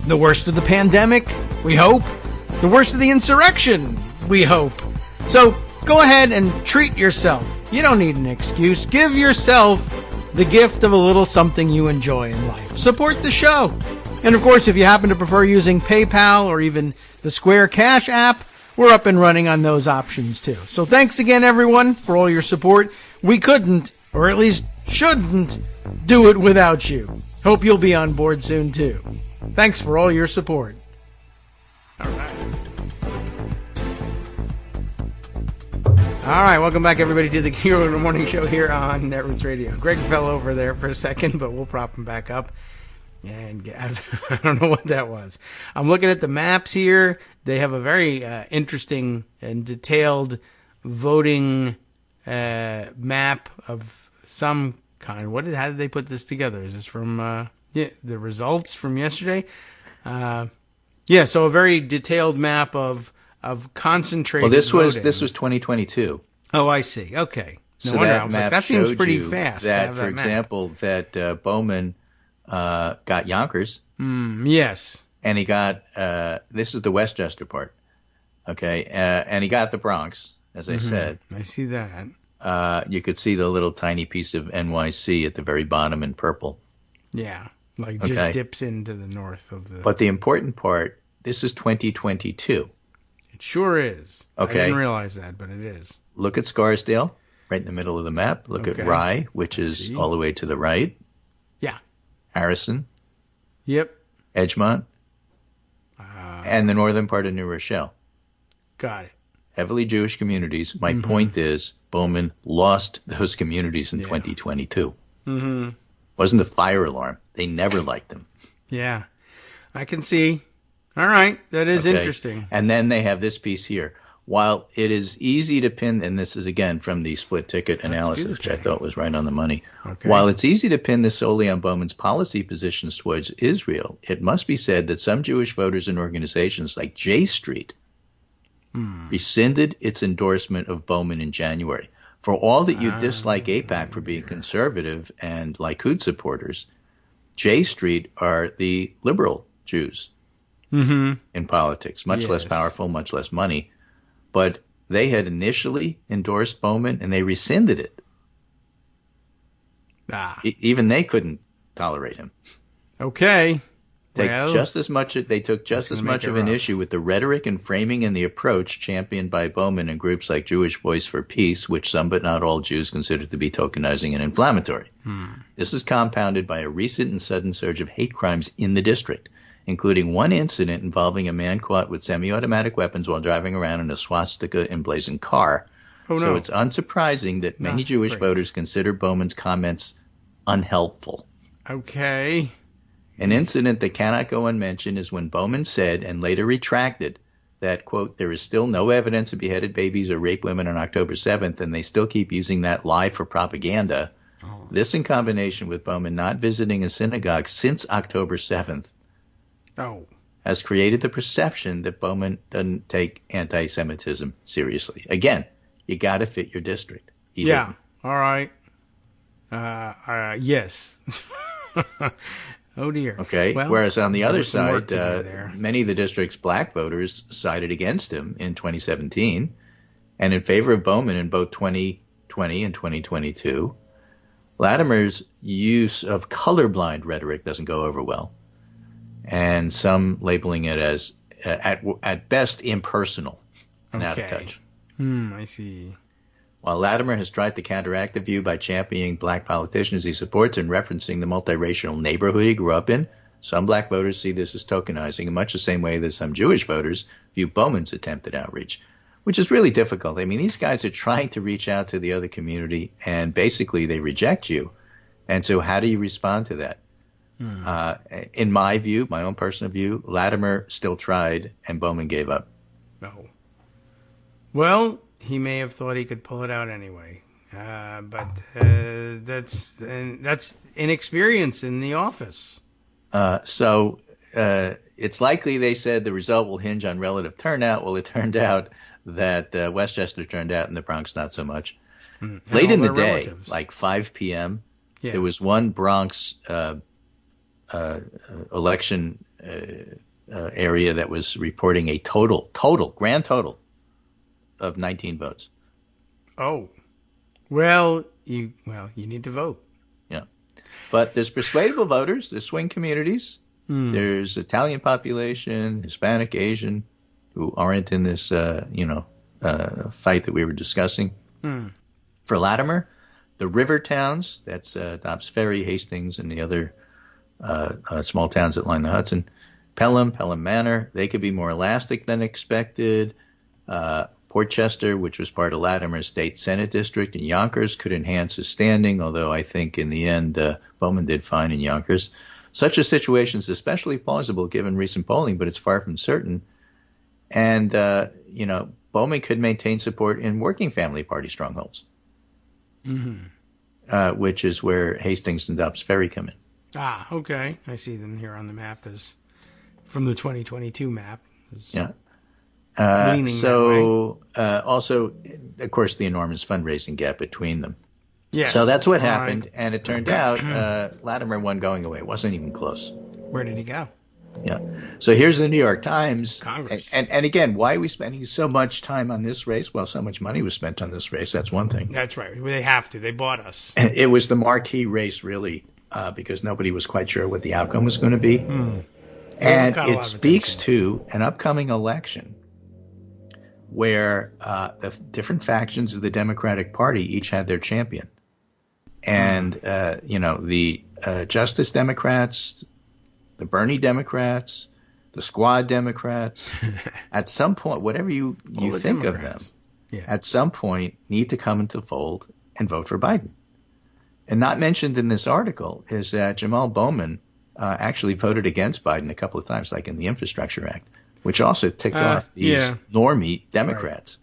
Speaker 2: The worst of the pandemic, we hope. The worst of the insurrection, we hope. So go ahead and treat yourself. You don't need an excuse. Give yourself the gift of a little something you enjoy in life. Support the show. And of course, if you happen to prefer using PayPal or even the Square Cash app, we're up and running on those options too. So thanks again, everyone, for all your support. We couldn't, or at least shouldn't, do it without you. Hope you'll be on board soon too. Thanks for all your support. All right, welcome back, everybody, to the Hero in the Morning Show here on Netroots Radio. Greg fell over there for a second, but we'll prop him back up. And I don't know what that was. I'm looking at the maps here. They have a very interesting and detailed voting map of some kind. How did they put this together? Is this from the results from yesterday? So a very detailed map of concentrated voting.
Speaker 3: This was 2022.
Speaker 2: Oh, I see. Okay. No
Speaker 3: so
Speaker 2: wonder.
Speaker 3: that
Speaker 2: I was
Speaker 3: map
Speaker 2: like, that seems pretty
Speaker 3: showed
Speaker 2: fast.
Speaker 3: That,
Speaker 2: to have
Speaker 3: for example, that Bowman got Yonkers.
Speaker 2: Yes.
Speaker 3: And he got this is the Westchester part. Okay, and he got the Bronx, as I said.
Speaker 2: I see that.
Speaker 3: You could see the little tiny piece of NYC at the very bottom in purple.
Speaker 2: Yeah, just dips into the north of the.
Speaker 3: But the important part, this is 2022.
Speaker 2: It sure is.
Speaker 3: Okay.
Speaker 2: I didn't realize that, but it is.
Speaker 3: Look at Scarsdale, right in the middle of the map. Look at Rye, which is all the way to the right.
Speaker 2: Yeah.
Speaker 3: Harrison.
Speaker 2: Yep.
Speaker 3: Edgemont. And the northern part of New Rochelle.
Speaker 2: Got it.
Speaker 3: heavily Jewish communities. My point is Bowman lost those communities in 2022. Wasn't a fire alarm. They never liked him.
Speaker 2: Yeah, I can see. All right, that is interesting.
Speaker 3: And then they have this piece here. While it is easy to pin, and this is again from the split ticket analysis, which I thought was right on the money. Okay. While it's easy to pin this solely on Bowman's policy positions towards Israel, it must be said that some Jewish voters and organizations like J Street rescinded its endorsement of Bowman in January. For all that you dislike AIPAC for being conservative and Likud supporters, J Street are the liberal Jews in politics, much less powerful, much less money. But they had initially endorsed Bowman, and they rescinded it. Even they couldn't tolerate him.
Speaker 2: Okay.
Speaker 3: They took just as much of an issue with the rhetoric and framing and the approach championed by Bowman and groups like Jewish Voice for Peace, which some but not all Jews consider to be tokenizing and inflammatory. This is compounded by a recent and sudden surge of hate crimes in the district, including one incident involving a man caught with semi-automatic weapons while driving around in a swastika-emblazoned car. So it's unsurprising that many Jewish voters consider Bowman's comments unhelpful.
Speaker 2: Okay.
Speaker 3: An incident that cannot go unmentioned is when Bowman said, and later retracted, that, quote, there is still no evidence of beheaded babies or raped women on October 7th, and they still keep using that lie for propaganda. This in combination with Bowman not visiting a synagogue since October 7th has created the perception that Bowman doesn't take anti-Semitism seriously. Again, you got to fit your district.
Speaker 2: All right. Yes. Oh, dear.
Speaker 3: Okay. Well, whereas on the other side, many of the district's black voters sided against him in 2017 and in favor of Bowman in both 2020 and 2022. Latimer's use of colorblind rhetoric doesn't go over well, and some labeling it as, at best, impersonal and out of touch.
Speaker 2: I see.
Speaker 3: While Latimer has tried to counteract the view by championing black politicians he supports and referencing the multiracial neighborhood he grew up in, some black voters see this as tokenizing in much the same way that some Jewish voters view Bowman's attempted outreach, which is really difficult. I mean, these guys are trying to reach out to the other community, and basically they reject you. And so how do you respond to that? In my view, my own personal view, Latimer still tried, and Bowman gave up.
Speaker 2: No. Well, he may have thought he could pull it out anyway, but that's inexperience in the office.
Speaker 3: So it's likely, they said, the result will hinge on relative turnout. Well, it turned out that Westchester turned out and the Bronx not so much. Late in the day, like 5 p.m., there was one Bronx election area that was reporting a grand total of 19 votes.
Speaker 2: Oh, well, you need to vote.
Speaker 3: Yeah, but there's persuadable voters. There's swing communities. There's Italian population, Hispanic, Asian, who aren't in this, fight that we were discussing. For Latimer, the river towns, that's Dobbs Ferry, Hastings, and the other small towns that line the Hudson, Pelham Manor, they could be more elastic than expected. Portchester, which was part of Latimer's state Senate district, and Yonkers could enhance his standing, although I think in the end Bowman did fine in Yonkers. Such a situation is especially plausible given recent polling, but it's far from certain. And, Bowman could maintain support in working family party strongholds, which is where Hastings and Dobbs Ferry come in.
Speaker 2: Ah, okay. I see them here on the map as from the 2022 map.
Speaker 3: Also, of course, the enormous fundraising gap between them. Yes. So that's what happened, and it turned out Latimer won going away. It wasn't even close.
Speaker 2: Where did he go?
Speaker 3: Yeah. So here's the New York Times.
Speaker 2: Congress.
Speaker 3: And again, why are we spending so much time on this race? Well, so much money was spent on this race. That's one thing.
Speaker 2: That's right. They have to. They bought us.
Speaker 3: And it was the marquee race, really, because nobody was quite sure what the outcome was going to be. And it speaks to an upcoming election where the different factions of the Democratic Party each had their champion. And, the Justice Democrats, the Bernie Democrats, the Squad Democrats, at some point, whatever you think Democrats of them, at some point need to come into the fold and vote for Biden. And not mentioned in this article is that Jamaal Bowman actually voted against Biden a couple of times, like in the Infrastructure Act, which also ticked off these normie Democrats.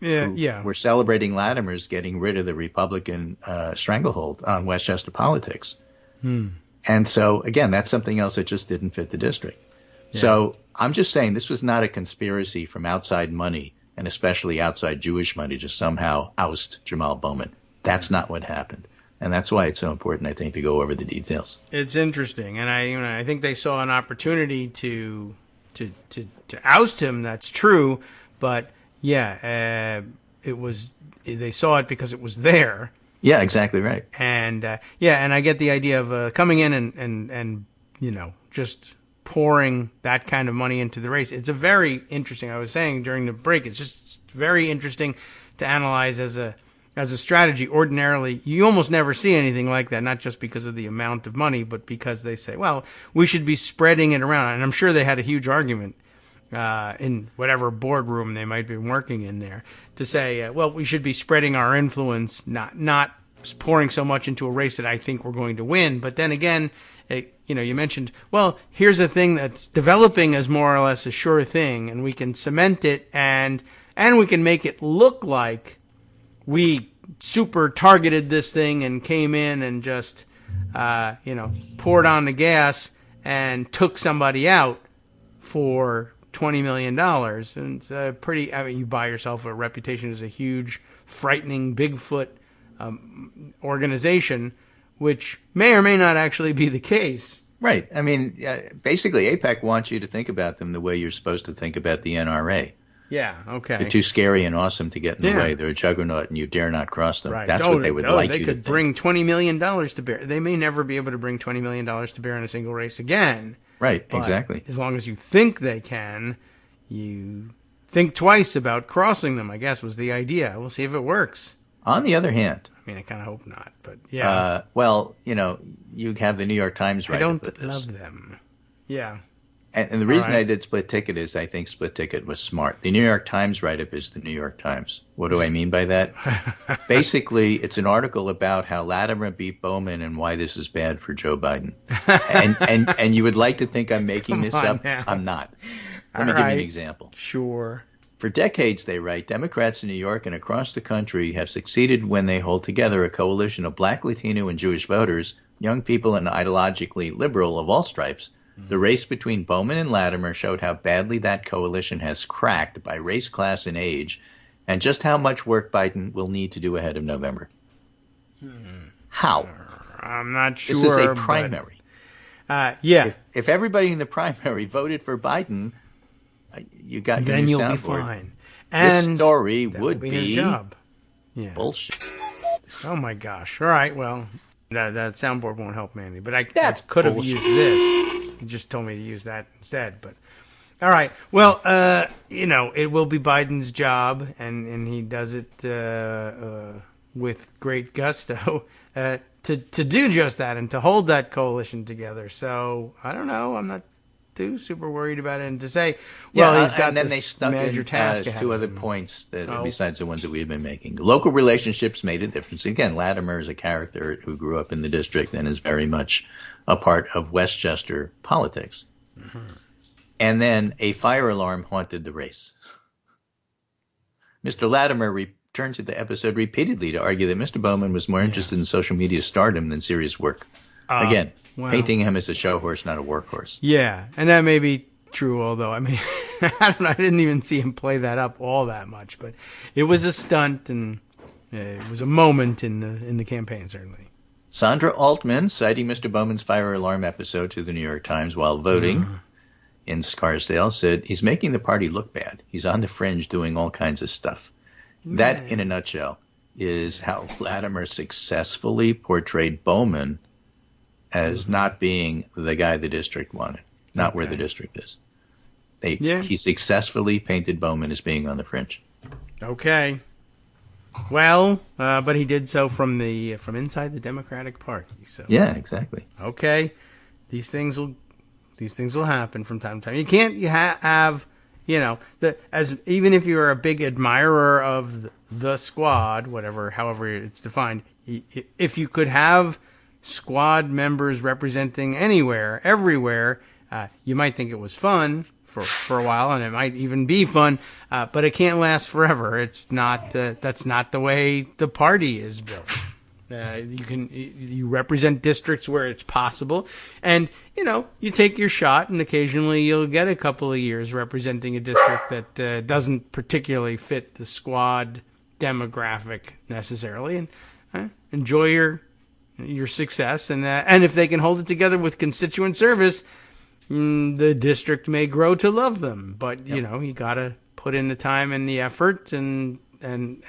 Speaker 2: Right.
Speaker 3: We're celebrating Latimer's getting rid of the Republican stranglehold on Westchester politics. And so, again, that's something else that just didn't fit the district. Yeah. So I'm just saying this was not a conspiracy from outside money, and especially outside Jewish money, to somehow oust Jamaal Bowman. That's not what happened. And that's why it's so important, I think, to go over the details.
Speaker 2: It's interesting. And I think they saw an opportunity to oust him. That's true. But they saw it because it was there.
Speaker 3: Yeah, exactly right.
Speaker 2: And and I get the idea of coming in and just pouring that kind of money into the race. It's a very interesting. I was saying during the break, it's just very interesting to analyze as a strategy. Ordinarily, you almost never see anything like that. Not just because of the amount of money, but because they say, well, we should be spreading it around. And I'm sure they had a huge argument in whatever boardroom they might be working in there to say, we should be spreading our influence, not pouring so much into a race that I think we're going to win. But then again, you mentioned, well, here's a thing that's developing as more or less a sure thing, and we can cement it and we can make it look like we super targeted this thing and came in and just, poured on the gas and took somebody out for $20 million. And it's you buy yourself a reputation as a huge, frightening Bigfoot organization, which may or may not actually be the case.
Speaker 3: Right. I mean, basically, AIPAC wants you to think about them the way you're supposed to think about the NRA.
Speaker 2: Yeah, okay.
Speaker 3: They're too scary and awesome to get in the way. They're a juggernaut, and you dare not cross them.
Speaker 2: Right.
Speaker 3: That's what they would like you to think.
Speaker 2: They could bring $20 million to bear. They may never be able to bring $20 million to bear in a single race again.
Speaker 3: Right, exactly.
Speaker 2: As long as you think they can, you think twice about crossing them, I guess, was the idea. We'll see if it works.
Speaker 3: On the other hand,
Speaker 2: I mean, I kind of hope not, but yeah.
Speaker 3: You have the New York Times write-up.
Speaker 2: I don't love them. Yeah.
Speaker 3: And the reason I did Split Ticket is I think Split Ticket was smart. The New York Times write-up is the New York Times. What do I mean by that? Basically, it's an article about how Latimer beat Bowman and why this is bad for Joe Biden. And you would like to think I'm making this up. Now. I'm not. Let me give you an example.
Speaker 2: Sure.
Speaker 3: For decades, they write, Democrats in New York and across the country have succeeded when they hold together a coalition of Black, Latino, and Jewish voters, young people, and ideologically liberal of all stripes. The race between Bowman and Latimer showed how badly that coalition has cracked by race, class, and age, and just how much work Biden will need to do ahead of November. How?
Speaker 2: I'm not sure.
Speaker 3: This is a primary.
Speaker 2: Yeah.
Speaker 3: If everybody in the primary voted for Biden, you got your
Speaker 2: then
Speaker 3: new
Speaker 2: you'll be
Speaker 3: soundboard.
Speaker 2: fine. And
Speaker 3: this story would
Speaker 2: be his job. Yeah.
Speaker 3: Bullshit.
Speaker 2: Oh my gosh! All right, well, that soundboard won't help me any, but I could have
Speaker 3: bullshit.
Speaker 2: used this. You just told me to use that instead. But all right, well, it will be Biden's job, and he does it with great gusto to do just that and to hold that coalition together. So I don't know. I'm not too super worried about it, and to say, well, he's got
Speaker 3: and then
Speaker 2: this
Speaker 3: they stuck
Speaker 2: major
Speaker 3: in
Speaker 2: task.
Speaker 3: Two other points besides the ones that we have been making. Local relationships made a difference. Again, Latimer is a character who grew up in the district and is very much a part of Westchester politics. Mm-hmm. And then a fire alarm haunted the race. Mr. Latimer returned to the episode repeatedly to argue that Mr. Bowman was more interested in social media stardom than serious work. Again, painting him as a show horse, not a workhorse.
Speaker 2: Yeah, and that may be true, although, I mean, I don't know, I didn't even see him play that up all that much, but it was a stunt, and it was a moment in the campaign, certainly.
Speaker 3: Sandra Altman, citing Mr. Bowman's fire alarm episode to the New York Times while voting in Scarsdale, said, he's making the party look bad. He's on the fringe doing all kinds of stuff. That, in a nutshell, is how Latimer successfully portrayed Bowman as not being the guy the district wanted, not where the district is. He successfully painted Bowman as being on the fringe.
Speaker 2: Okay. Well, but he did so from inside the Democratic Party. So
Speaker 3: yeah, exactly.
Speaker 2: Okay, these things will happen from time to time. You can't have even if you're a big admirer of the squad, however it's defined, if you could have squad members representing anywhere, everywhere, you might think it was fun for a while, and it might even be fun, but it can't last forever. It's not. That's not the way the party is built. You represent districts where it's possible, and you take your shot, and occasionally you'll get a couple of years representing a district that doesn't particularly fit the squad demographic necessarily, and enjoy your success, and if they can hold it together with constituent service, the district may grow to love them. But you gotta put in the time and the effort and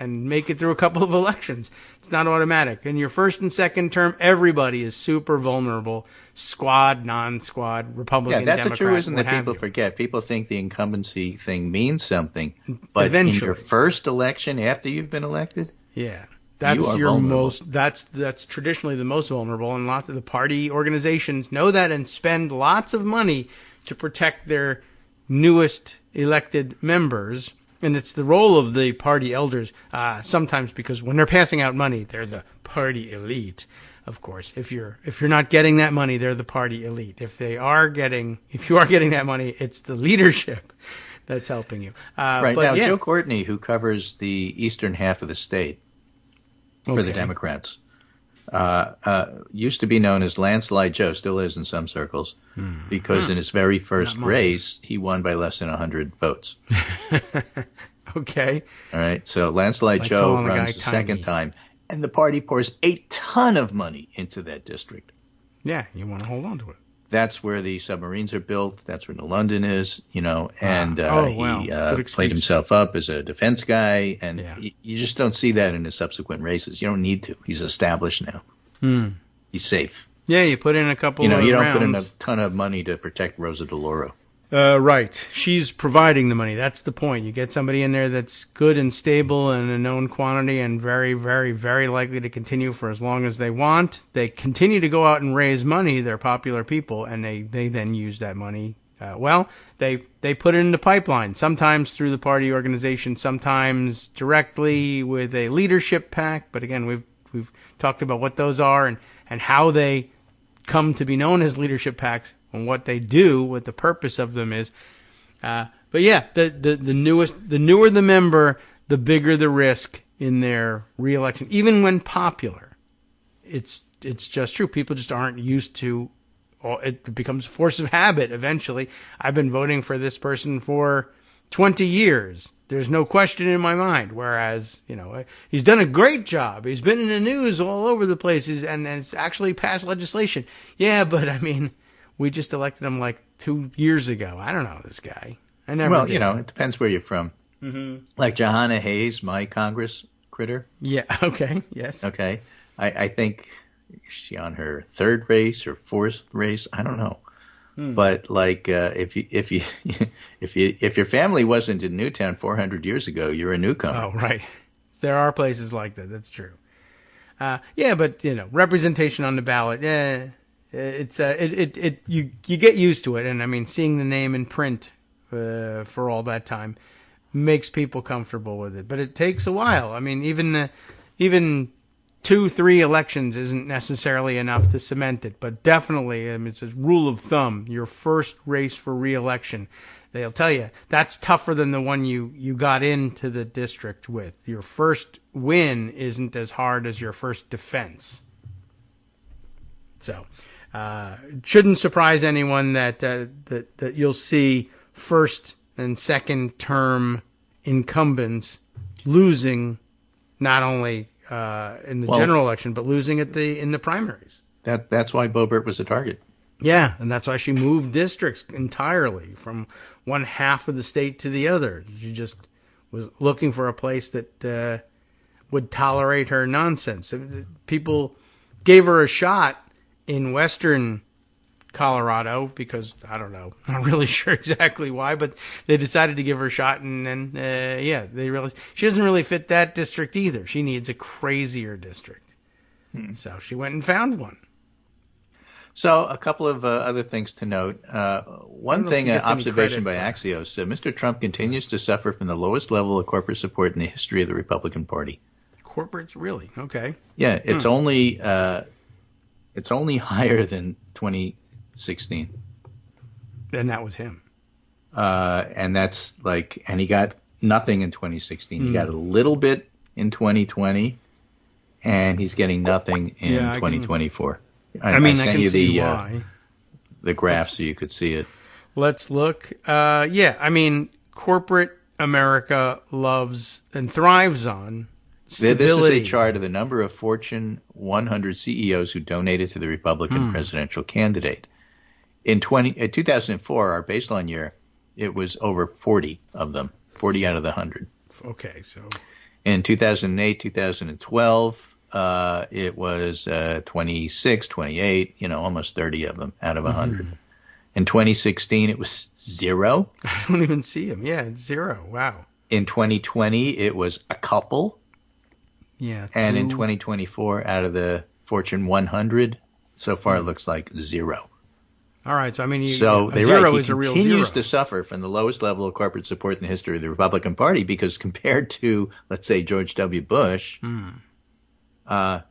Speaker 2: make it through a couple of elections. It's not automatic. In your first and second term, everybody is super vulnerable. Squad, non-squad, Republican,
Speaker 3: Democrat.
Speaker 2: Democrat,
Speaker 3: a truism that people forget. People think the incumbency thing means something, but
Speaker 2: eventually,
Speaker 3: in your first election after you've been elected,
Speaker 2: that's your most. That's traditionally the most vulnerable, and lots of the party organizations know that and spend lots of money to protect their newest elected members. And it's the role of the party elders, sometimes, because when they're passing out money, they're the party elite, of course. If you're not getting that money, they're the party elite. If you are getting that money, it's the leadership that's helping you.
Speaker 3: Right now, Joe Courtney, who covers the eastern half of the state for the Democrats, used to be known as Landslide Joe, still is in some circles, because in his very first race, he won by less than 100 votes.
Speaker 2: Okay.
Speaker 3: All right. So Landslide Joe runs the second time, and the party pours a ton of money into that district.
Speaker 2: Yeah, you want to hold on to it.
Speaker 3: That's where the submarines are built. That's where New London is, and he played himself up as a defense guy, and you just don't see that in his subsequent races. You don't need to. He's established now. He's safe.
Speaker 2: Yeah, you put in a couple of
Speaker 3: you don't
Speaker 2: rounds.
Speaker 3: put in a ton of money to protect Rosa DeLauro.
Speaker 2: Right. She's providing the money. That's the point. You get somebody in there that's good and stable and a known quantity and very, very, very likely to continue for as long as they want. They continue to go out and raise money. They're popular people, and they then use that money. They put it in the pipeline, sometimes through the party organization, sometimes directly with a leadership PAC. But again, we've talked about what those are and how they come to be known as leadership PACs. And what they do, what the purpose of them is. The newer the member, the bigger the risk in their reelection, even when popular. It's just true. People just aren't used to. It becomes a force of habit eventually. I've been voting for this person for 20 years. There's no question in my mind. Whereas, he's done a great job. He's been in the news all over the place, and it's actually passed legislation. Yeah, but we just elected him like 2 years ago. I don't know this guy. I never did.
Speaker 3: It depends where you're from. Mm-hmm. Like Johanna Hayes, my Congress critter.
Speaker 2: Yeah, okay, yes.
Speaker 3: Okay. I think she's on her third race or fourth race. I don't know. But if your family wasn't in Newtown 400 years ago, you're a newcomer.
Speaker 2: Oh, right. There are places like that. That's true. But representation on the ballot. You get used to it, and seeing the name in print for all that time makes people comfortable with it. But it takes a while. Even 2-3 elections isn't necessarily enough to cement it, but definitely, it's a rule of thumb. Your first race for re-election, they'll tell you that's tougher than the one you got into the district with. Your first win isn't as hard as your first defense. So. It shouldn't surprise anyone that you'll see first and second term incumbents losing not only in the general election but losing in the primaries.
Speaker 3: That's why Boebert was a target.
Speaker 2: Yeah, and that's why she moved districts entirely from one half of the state to the other. She just was looking for a place that would tolerate her nonsense. People gave her a shot in western Colorado because, I don't know, I'm not really sure exactly why, but they decided to give her a shot, and then, they realized she doesn't really fit that district either. She needs a crazier district. So she went and found one.
Speaker 3: So a couple of other things to note. One thing, observation by Axios, Mr. Trump continues to suffer from the lowest level of corporate support in the history of the Republican Party.
Speaker 2: Corporates, really? Okay.
Speaker 3: Yeah, it's only higher than 2016.
Speaker 2: And that was him.
Speaker 3: And that's and he got nothing in 2016. He got a little bit in 2020, and he's getting nothing in 2024. I sent you the graph so you could see it.
Speaker 2: Let's look. Corporate America loves and thrives on stability.
Speaker 3: This is a chart of the number of Fortune 100 CEOs who donated to the Republican presidential candidate. In 2004, our baseline year, it was over 40 of them, 40 out of the 100.
Speaker 2: Okay, so
Speaker 3: in 2008, 2012. It was 26, 28, almost 30 of them out of 100. In 2016, it was 0.
Speaker 2: I don't even see them. Yeah, it's 0. Wow.
Speaker 3: In 2020, it was a couple.
Speaker 2: Yeah.
Speaker 3: And in 2024, out of the Fortune 100, so far it looks like 0.
Speaker 2: All right. So,
Speaker 3: zero is a real zero. He continues to suffer from the lowest level of corporate support in the history of the Republican Party because compared to, let's say, George W. Bush, they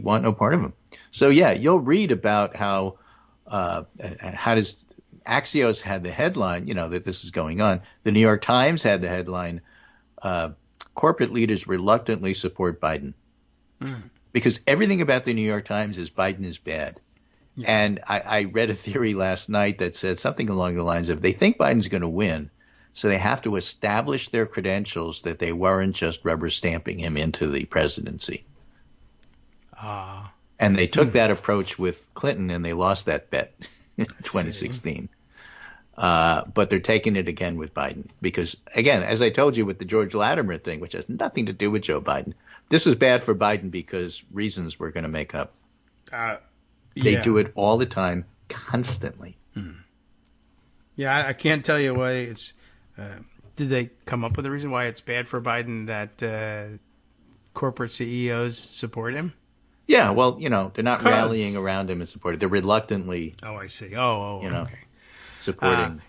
Speaker 3: want no part of him. So you'll read about how does Axios had the headline, that this is going on. The New York Times had the headline, corporate leaders reluctantly support Biden. Because everything about the New York Times is Biden is bad. Yeah. And I read a theory last night that said something along the lines of they think Biden's going to win. So they have to establish their credentials that they weren't just rubber stamping him into the presidency. And they took that approach with Clinton, and they lost that bet in 2016. But they're taking it again with Biden because, again, as I told you with the George Latimer thing, which has nothing to do with Joe Biden, this is bad for Biden because reasons we're going to make up. They do it all the time, constantly.
Speaker 2: Yeah, I can't tell you why it's. Did they come up with a reason why it's bad for Biden that corporate CEOs support him?
Speaker 3: Yeah, well, they're not rallying around him and supporting. They're reluctantly.
Speaker 2: Oh, I see. Okay.
Speaker 3: Supporting.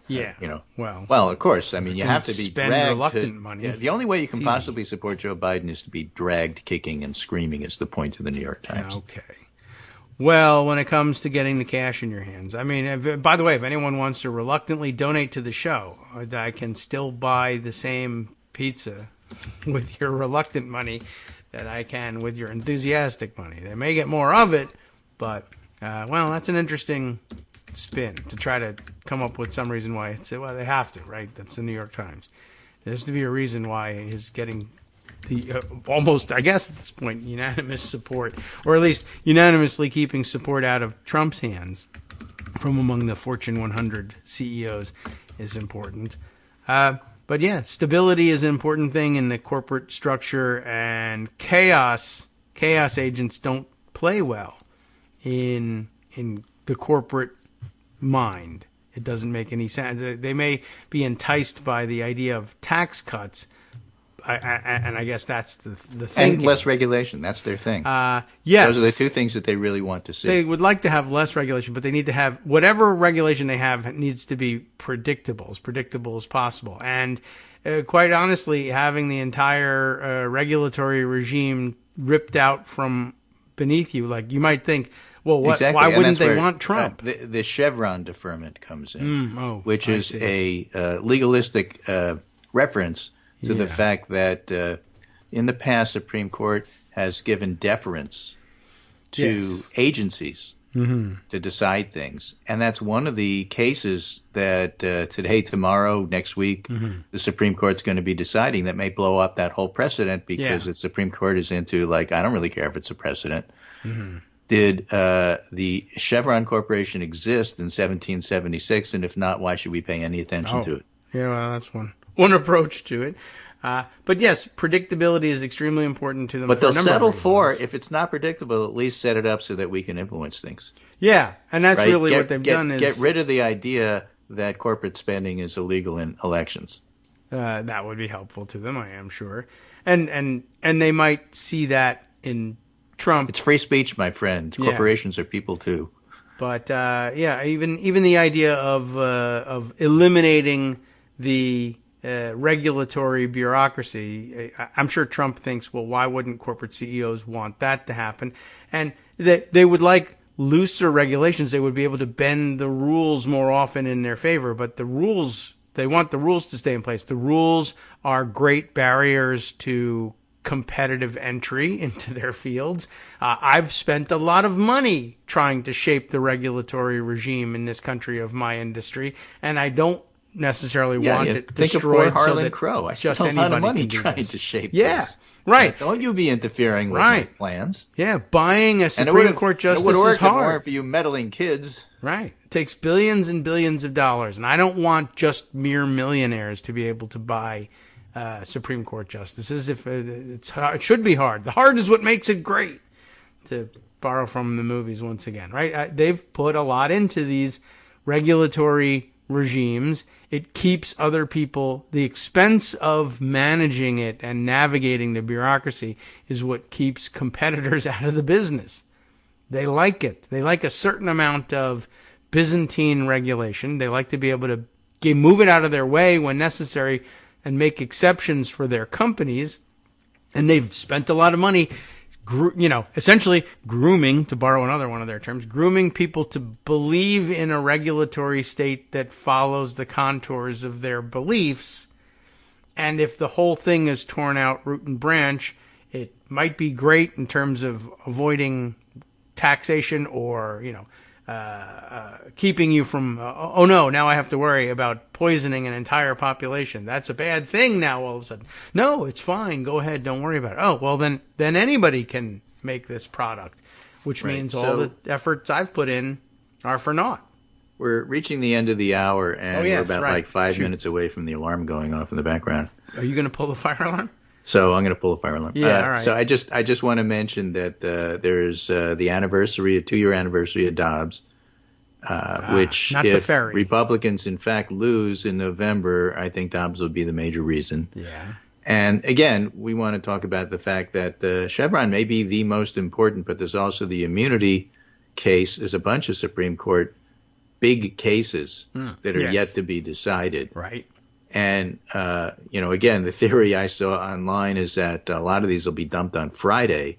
Speaker 3: Well, of course. I mean, you have to be dragged.
Speaker 2: Reluctant money.
Speaker 3: Yeah, the only way you can possibly support Joe Biden is to be dragged, kicking and screaming. Is the point of the New York Times.
Speaker 2: Okay. Well, when it comes to getting the cash in your hands, I mean, by the way, if anyone wants to reluctantly donate to the show, I can still buy the same pizza with your reluctant money that I can with your enthusiastic money. They may get more of it, but, that's an interesting spin to try to come up with some reason why they have to, right? That's the New York Times. There has to be a reason why he's getting the almost, I guess at this point, unanimous support, or at least unanimously keeping support out of Trump's hands from among the Fortune 100 CEOs is important. But stability is an important thing in the corporate structure, and chaos agents don't play well in the corporate mind. It doesn't make any sense. They may be enticed by the idea of tax cuts, and I guess that's the thing.
Speaker 3: And less regulation. That's their thing.
Speaker 2: Yes.
Speaker 3: Those are the two things that they really want to see.
Speaker 2: They would like to have less regulation, but they need to have whatever regulation they have needs to be predictable as possible. And quite honestly, having the entire regulatory regime ripped out from beneath you, like you might think, well,
Speaker 3: exactly.
Speaker 2: Why wouldn't they want Trump?
Speaker 3: The Chevron deferment comes in, which is a legalistic reference to the fact that in the past, Supreme Court has given deference to agencies to decide things. And that's one of the cases that today, tomorrow, next week, the Supreme Court's going to be deciding that may blow up that whole precedent because the Supreme Court is into, I don't really care if it's a precedent. Did the Chevron Corporation exist in 1776? And if not, why should we pay any attention to it?
Speaker 2: Yeah, well, that's one approach to it. But yes, predictability is extremely important to them.
Speaker 3: But they'll settle for, if it's not predictable, at least set it up so that we can influence things.
Speaker 2: Yeah, and that's really what they've done is
Speaker 3: get rid of the idea that corporate spending is illegal in elections.
Speaker 2: That would be helpful to them, I am sure. And they might see that in Trump.
Speaker 3: It's free speech, my friend. Corporations are people too.
Speaker 2: But even the idea of eliminating the regulatory bureaucracy, I'm sure Trump thinks, well, why wouldn't corporate CEOs want that to happen? And they would like looser regulations. They would be able to bend the rules more often in their favor. But the rules, they want the rules to stay in place. The rules are great barriers to competitive entry into their fields. I've spent a lot of money trying to shape the regulatory regime in this country of my industry, and I don't necessarily want it destroyed so that
Speaker 3: Crow. I
Speaker 2: just
Speaker 3: spent a lot of
Speaker 2: anybody
Speaker 3: money
Speaker 2: can do
Speaker 3: trying
Speaker 2: this.
Speaker 3: to shape
Speaker 2: Yeah,
Speaker 3: this.
Speaker 2: right.
Speaker 3: Don't you be interfering with my plans.
Speaker 2: Yeah, buying a Supreme Court justice is hard.
Speaker 3: More for you meddling kids.
Speaker 2: Right. It takes billions and billions of dollars, and I don't want just mere millionaires to be able to buy Supreme Court justices. If it's hard, it should be hard. The hard is what makes it great, to borrow from the movies once again, right? They've put a lot into these regulatory regimes. It keeps other people, the expense of managing it and navigating the bureaucracy is what keeps competitors out of the business. They like it. They like a certain amount of Byzantine regulation. They like to be able to move it out of their way when necessary and make exceptions for their companies. And they've spent a lot of money, essentially grooming, to borrow another one of their terms, grooming people to believe in a regulatory state that follows the contours of their beliefs. And if the whole thing is torn out root and branch, it might be great in terms of avoiding taxation or, keeping you from, now I have to worry about poisoning an entire population. That's a bad thing now all of a sudden. No, it's fine. Go ahead. Don't worry about it. Oh, well, then anybody can make this product, which means all the efforts I've put in are for naught.
Speaker 3: We're reaching the end of the hour, and we're about 5 minutes away from the alarm going off in the background.
Speaker 2: Are you going to pull the fire alarm?
Speaker 3: So I'm going to pull a fire alarm.
Speaker 2: Yeah, all right.
Speaker 3: So I just want to mention that there's the 2-year anniversary of Dobbs, which if Republicans in fact lose in November, I think Dobbs will be the major reason.
Speaker 2: Yeah.
Speaker 3: And again, we want to talk about the fact that Chevron may be the most important, but there's also the immunity case. There's a bunch of Supreme Court big cases that are yet to be decided.
Speaker 2: Right.
Speaker 3: And, again, the theory I saw online is that a lot of these will be dumped on Friday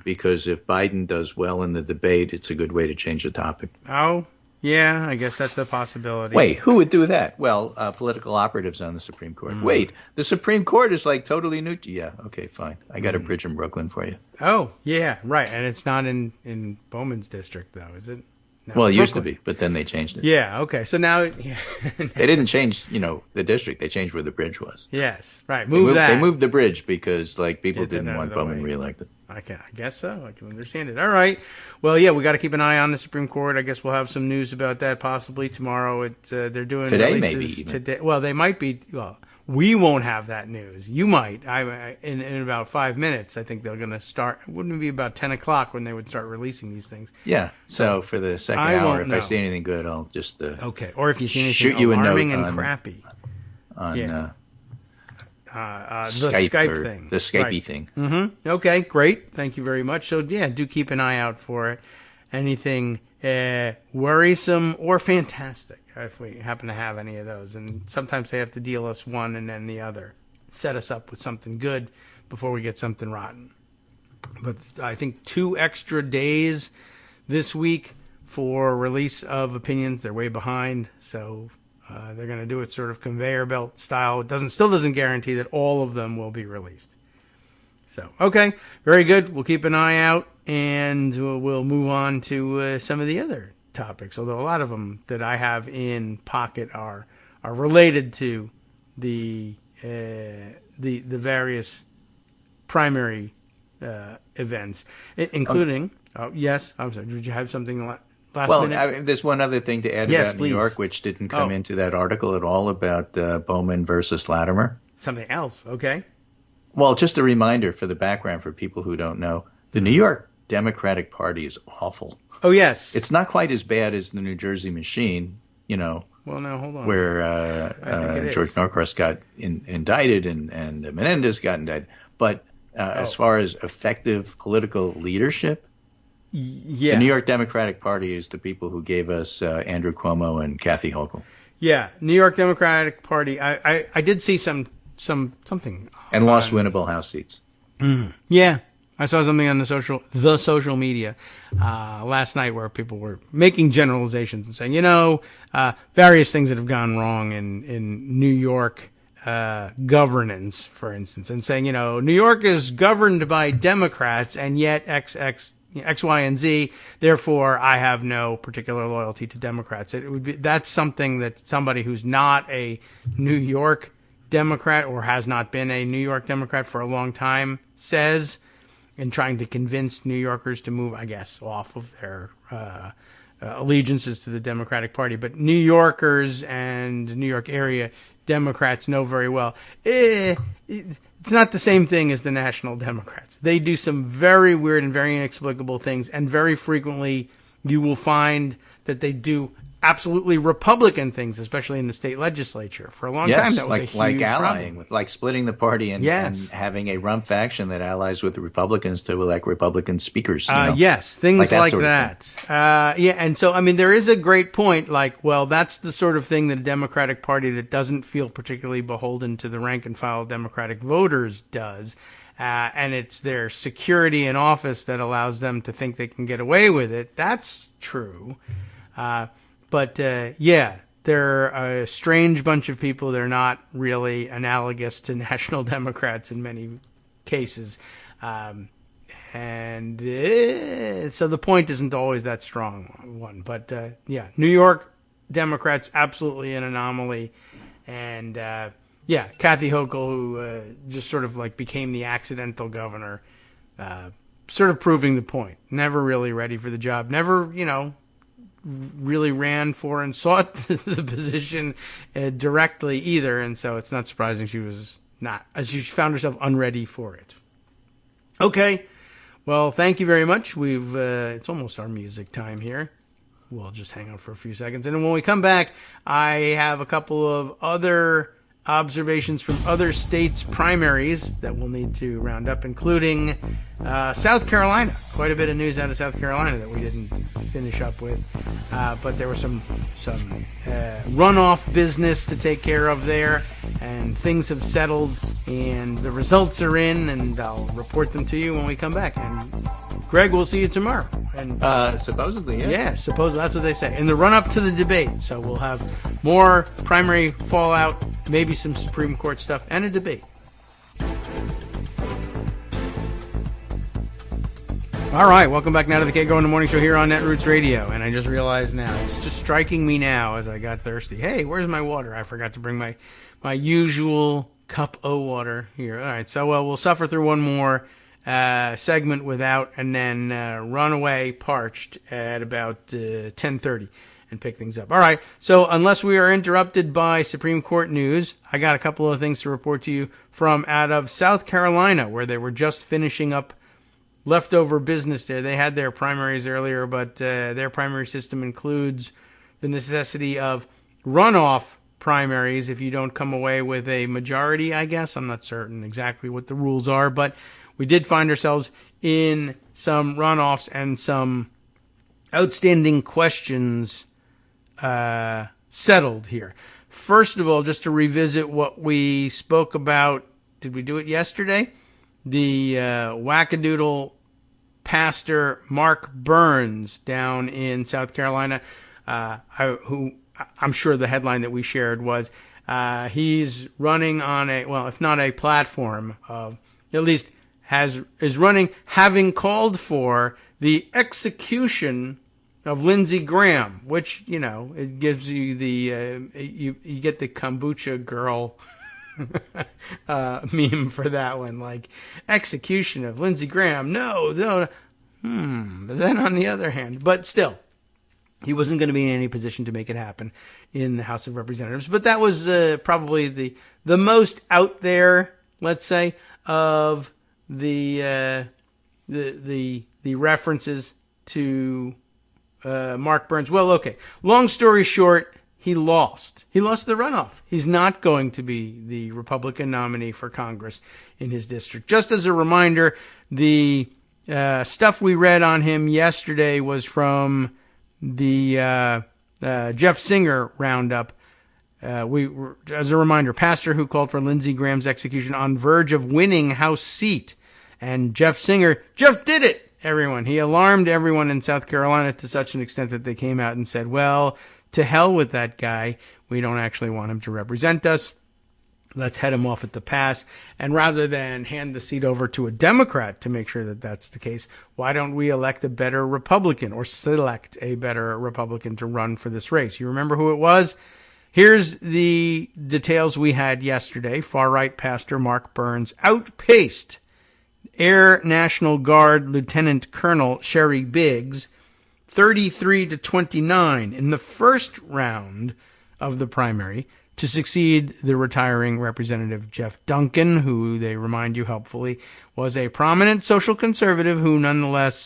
Speaker 3: because if Biden does well in the debate, it's a good way to change the topic.
Speaker 2: Oh, yeah, I guess that's a possibility.
Speaker 3: Wait, who would do that? Well, political operatives on the Supreme Court. Wait, the Supreme Court is like totally new. Yeah, okay, fine. I got a bridge in Brooklyn for you.
Speaker 2: Oh, yeah, right. And it's not in Bowman's district, though, is it? No,
Speaker 3: well, it used to be, but then they changed it.
Speaker 2: Yeah, okay. So now...
Speaker 3: They didn't change, the district. They changed where the bridge was.
Speaker 2: Yes, right.
Speaker 3: They moved the bridge because, people didn't want Bowman reelected.
Speaker 2: I guess so. I can understand it. All right. Well, yeah, we got to keep an eye on the Supreme Court. I guess we'll have some news about that possibly tomorrow. They're doing
Speaker 3: today,
Speaker 2: releases
Speaker 3: maybe even.
Speaker 2: Today. Well, they might be... Well, we won't have that news. You might. In about 5 minutes, I think they're going to start. Wouldn't it be about 10 o'clock when they would start releasing these things?
Speaker 3: Yeah. So for the second hour, if I see anything good, I'll just
Speaker 2: okay. Or if you see anything
Speaker 3: shoot you
Speaker 2: alarming
Speaker 3: a note
Speaker 2: and crappy
Speaker 3: on
Speaker 2: the
Speaker 3: Skype
Speaker 2: Skype thing,
Speaker 3: the Skypey thing.
Speaker 2: Mm-hmm. Okay, great. Thank you very much. So yeah, do keep an eye out for it. Anything worrisome or fantastic, if we happen to have any of those. And sometimes they have to deal us one and then the other. Set us up with something good before we get something rotten. But I think 2 extra days this week for release of opinions. They're way behind, so they're going to do it sort of conveyor belt style. It still doesn't guarantee that all of them will be released. So, okay, very good. We'll keep an eye out, and we'll move on to some of the other topics, although a lot of them that I have in pocket are related to the various primary events, including. Yes, I'm sorry. Did you have something last minute?
Speaker 3: There's one other thing to add about New York, which didn't come into that article at all about Bowman versus Latimer.
Speaker 2: Something else, okay.
Speaker 3: Well, just a reminder for the background for people who don't know, the New York Democratic Party is awful.
Speaker 2: Oh, yes.
Speaker 3: It's not quite as bad as the New Jersey machine,
Speaker 2: Well, now, hold on.
Speaker 3: Where George Norcross got indicted and Menendez got indicted. But as far as effective political leadership,
Speaker 2: Yeah.
Speaker 3: the New York Democratic Party is the people who gave us Andrew Cuomo and Kathy Hochul.
Speaker 2: Yeah, New York Democratic Party. I did see something
Speaker 3: and lost winnable House seats.
Speaker 2: Yeah, I saw something on the social media last night where people were making generalizations and saying, various things that have gone wrong in New York governance, for instance, and saying, New York is governed by Democrats and yet X, Y, and Z. Therefore, I have no particular loyalty to Democrats. That's something that somebody who's not a New York Democrat or has not been a New York Democrat for a long time says, in trying to convince New Yorkers to move, I guess, off of their allegiances to the Democratic Party. But New Yorkers and New York area Democrats know very well. It's not the same thing as the National Democrats. They do some very weird and very inexplicable things, and very frequently you will find that they do absolutely Republican things, especially in the state legislature. For a long time, that was a huge problem.
Speaker 3: Like splitting the party and having a rump faction that allies with the Republicans to elect Republican speakers.
Speaker 2: Yes, things like that. And so, there is a great point, that's the sort of thing that a Democratic Party that doesn't feel particularly beholden to the rank and file Democratic voters does. And it's their security in office that allows them to think they can get away with it. That's true. But they're a strange bunch of people. They're not really analogous to National Democrats in many cases. So the point isn't always that strong one. But, New York Democrats, absolutely an anomaly. And, Kathy Hochul, who just sort of became the accidental governor, sort of proving the point. Never really ready for the job. Never, really ran for and sought the position directly either, and so it's not surprising she found herself unready for it. Okay, well, thank you very much. It's almost our music time here. We'll just hang out for a few seconds, and then when we come back, I have a couple of other observations from other states' primaries that we'll need to round up, including South Carolina. Quite a bit of news out of South Carolina that we didn't finish up with, but there was some runoff business to take care of there, and things have settled, and the results are in, and I'll report them to you when we come back. And Greg, we'll see you tomorrow. And
Speaker 3: supposedly, yeah.
Speaker 2: Yeah, supposedly, that's what they say. In the run-up to the debate. So we'll have more primary fallout, maybe some Supreme Court stuff, and a debate. All right, welcome back now to the Kagro in the Morning Show here on Netroots Radio. And I just realized now, it's just striking me now as I got thirsty. Hey, where's my water? I forgot to bring my usual cup of water here. All right, so we'll suffer through one more segment without, and then run away parched at about 10:30 and pick things up. All right, so unless we are interrupted by Supreme Court news, I got a couple of things to report to you from out of South Carolina, where they were just finishing up leftover business there. They had their primaries earlier, but their primary system includes the necessity of runoff primaries if you don't come away with a majority, I guess. I'm not certain exactly what the rules are, but we did find ourselves in some runoffs and some outstanding questions settled here. First of all, just to revisit what we spoke about, did we do it yesterday? The wackadoodle pastor Mark Burns down in South Carolina, who I'm sure the headline that we shared was he's running on if not a platform of, at least is running, having called for the execution of Lindsey Graham, which, it gives you the, you get the kombucha girl meme for that one, execution of Lindsey Graham. No. But then on the other hand, but still, he wasn't going to be in any position to make it happen in the House of Representatives. But that was probably the most out there, let's say, of the references to Mark Burns. Well, okay. Long story short, he lost. He lost the runoff. He's not going to be the Republican nominee for Congress in his district. Just as a reminder, the stuff we read on him yesterday was from the Jeff Singer roundup. As a reminder, pastor who called for Lindsey Graham's execution on verge of winning House seat. And Jeff Singer just did it, everyone. He alarmed everyone in South Carolina to such an extent that they came out and said, well, to hell with that guy. We don't actually want him to represent us. Let's head him off at the pass. And rather than hand the seat over to a Democrat to make sure that that's the case, why don't we elect a better Republican or select a better Republican to run for this race? You remember who it was? Here's the details we had yesterday. Far-right pastor Mark Burns outpaced Air National Guard Lieutenant Colonel Sherry Biggs 33-29 in the first round of the primary to succeed the retiring Representative Jeff Duncan, who they remind you helpfully was a prominent social conservative who nonetheless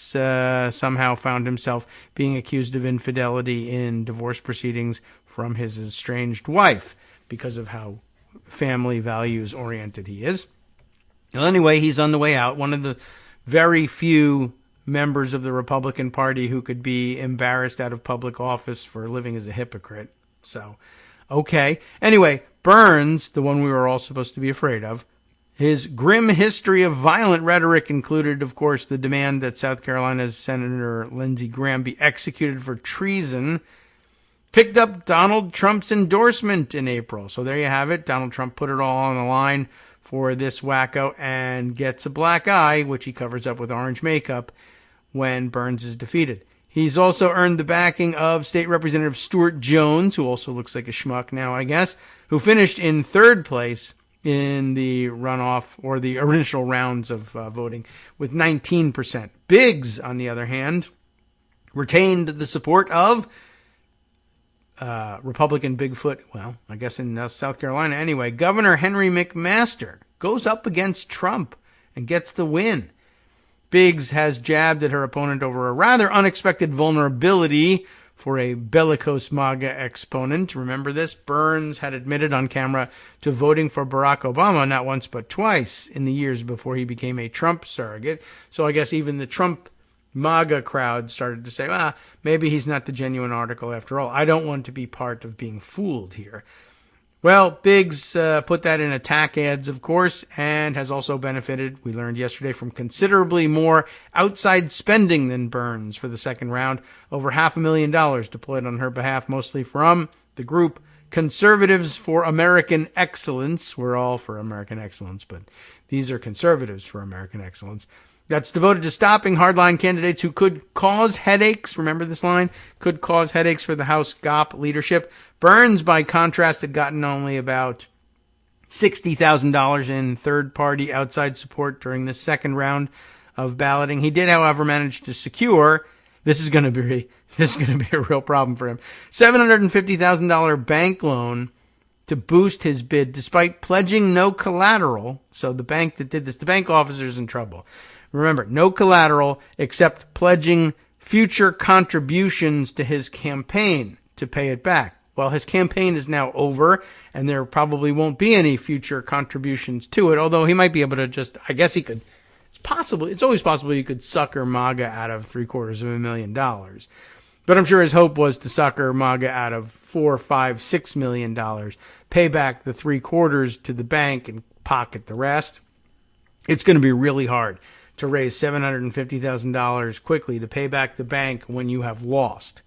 Speaker 2: somehow found himself being accused of infidelity in divorce proceedings from his estranged wife because of how family values oriented he is. Well, anyway, he's on the way out. One of the very few members of the Republican Party who could be embarrassed out of public office for living as a hypocrite. So, okay. Anyway, Burns, the one we were all supposed to be afraid of, his grim history of violent rhetoric included, of course, the demand that South Carolina's Senator Lindsey Graham be executed for treason, picked up Donald Trump's endorsement in April. So there you have it. Donald Trump put it all on the line for this wacko and gets a black eye, which he covers up with orange makeup when Burns is defeated. He's also earned the backing of State Representative Stuart Jones, who also looks like a schmuck now, I guess, who finished in third place in the runoff or the initial rounds of voting with 19%. Biggs, on the other hand, retained the support of Republican Bigfoot, well, I guess in South Carolina anyway. Governor Henry McMaster goes up against Trump and gets the win. Biggs has jabbed at her opponent over a rather unexpected vulnerability for a bellicose MAGA exponent. Remember this? Burns had admitted on camera to voting for Barack Obama not once but twice in the years before he became a Trump surrogate. So I guess even the Trump MAGA crowd started to say, maybe he's not the genuine article after all. I don't want to be part of being fooled here. Well, Biggs put that in attack ads, of course, and has also benefited, we learned yesterday, from considerably more outside spending than Burns for the second round. Over $500,000 deployed on her behalf, mostly from the group Conservatives for American Excellence. We're all for American excellence, but these are Conservatives for American Excellence. That's devoted to stopping hardline candidates who could cause headaches. Remember this line? Could cause headaches for the House GOP leadership. Burns, by contrast, had gotten only about $60,000 in third-party outside support during the second round of balloting. He did, however, manage to secure, this is going to be a real problem for him, $750,000 bank loan to boost his bid, despite pledging no collateral. So the bank that did this, the bank officer's in trouble. Remember, no collateral except pledging future contributions to his campaign to pay it back. Well, his campaign is now over, and there probably won't be any future contributions to it, although he might be able to just, I guess he could, it's always possible you could sucker MAGA out of $750,000. But I'm sure his hope was to sucker MAGA out of $4, $5, $6 million, pay back the $750,000 to the bank and pocket the rest. It's going to be really hard to raise $750,000 quickly to pay back the bank when you have lost.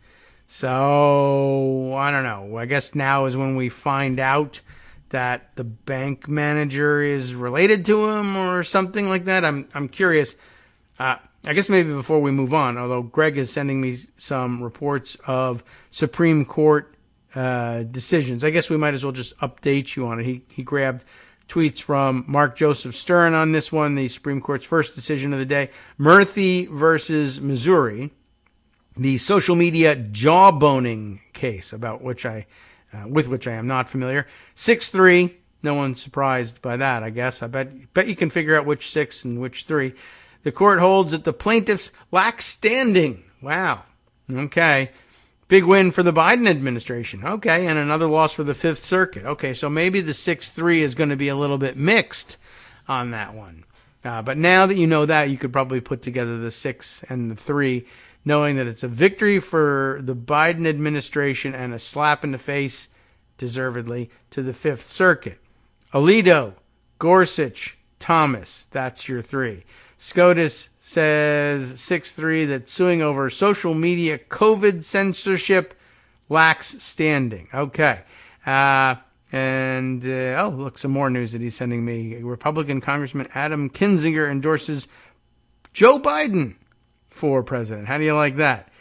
Speaker 2: So, I don't know. I guess now is when we find out that the bank manager is related to him or something like that. I'm curious. I guess maybe before we move on, although Greg is sending me some reports of Supreme Court decisions. I guess we might as well just update you on it. He grabbed tweets from Mark Joseph Stern on this one, the Supreme Court's first decision of the day. Murphy versus Missouri, the social media jawboning case with which I am not familiar. 6-3. No one's surprised by that, I guess. I bet you can figure out which 6 and which 3. The court holds that the plaintiffs lack standing. Wow. Okay. Big win for the Biden administration. Okay, and another loss for the Fifth Circuit. Okay, so maybe the 6-3 is going to be a little bit mixed on that one. But now that you know that, you could probably put together the 6 and the 3, knowing that it's a victory for the Biden administration and a slap in the face, deservedly, to the Fifth Circuit. Alito, Gorsuch, Thomas, that's your 3. SCOTUS says 6-3 that suing over social media COVID censorship lacks standing. Okay. Look, some more news that he's sending me. Republican Congressman Adam Kinzinger endorses Joe Biden for president. How do you like that?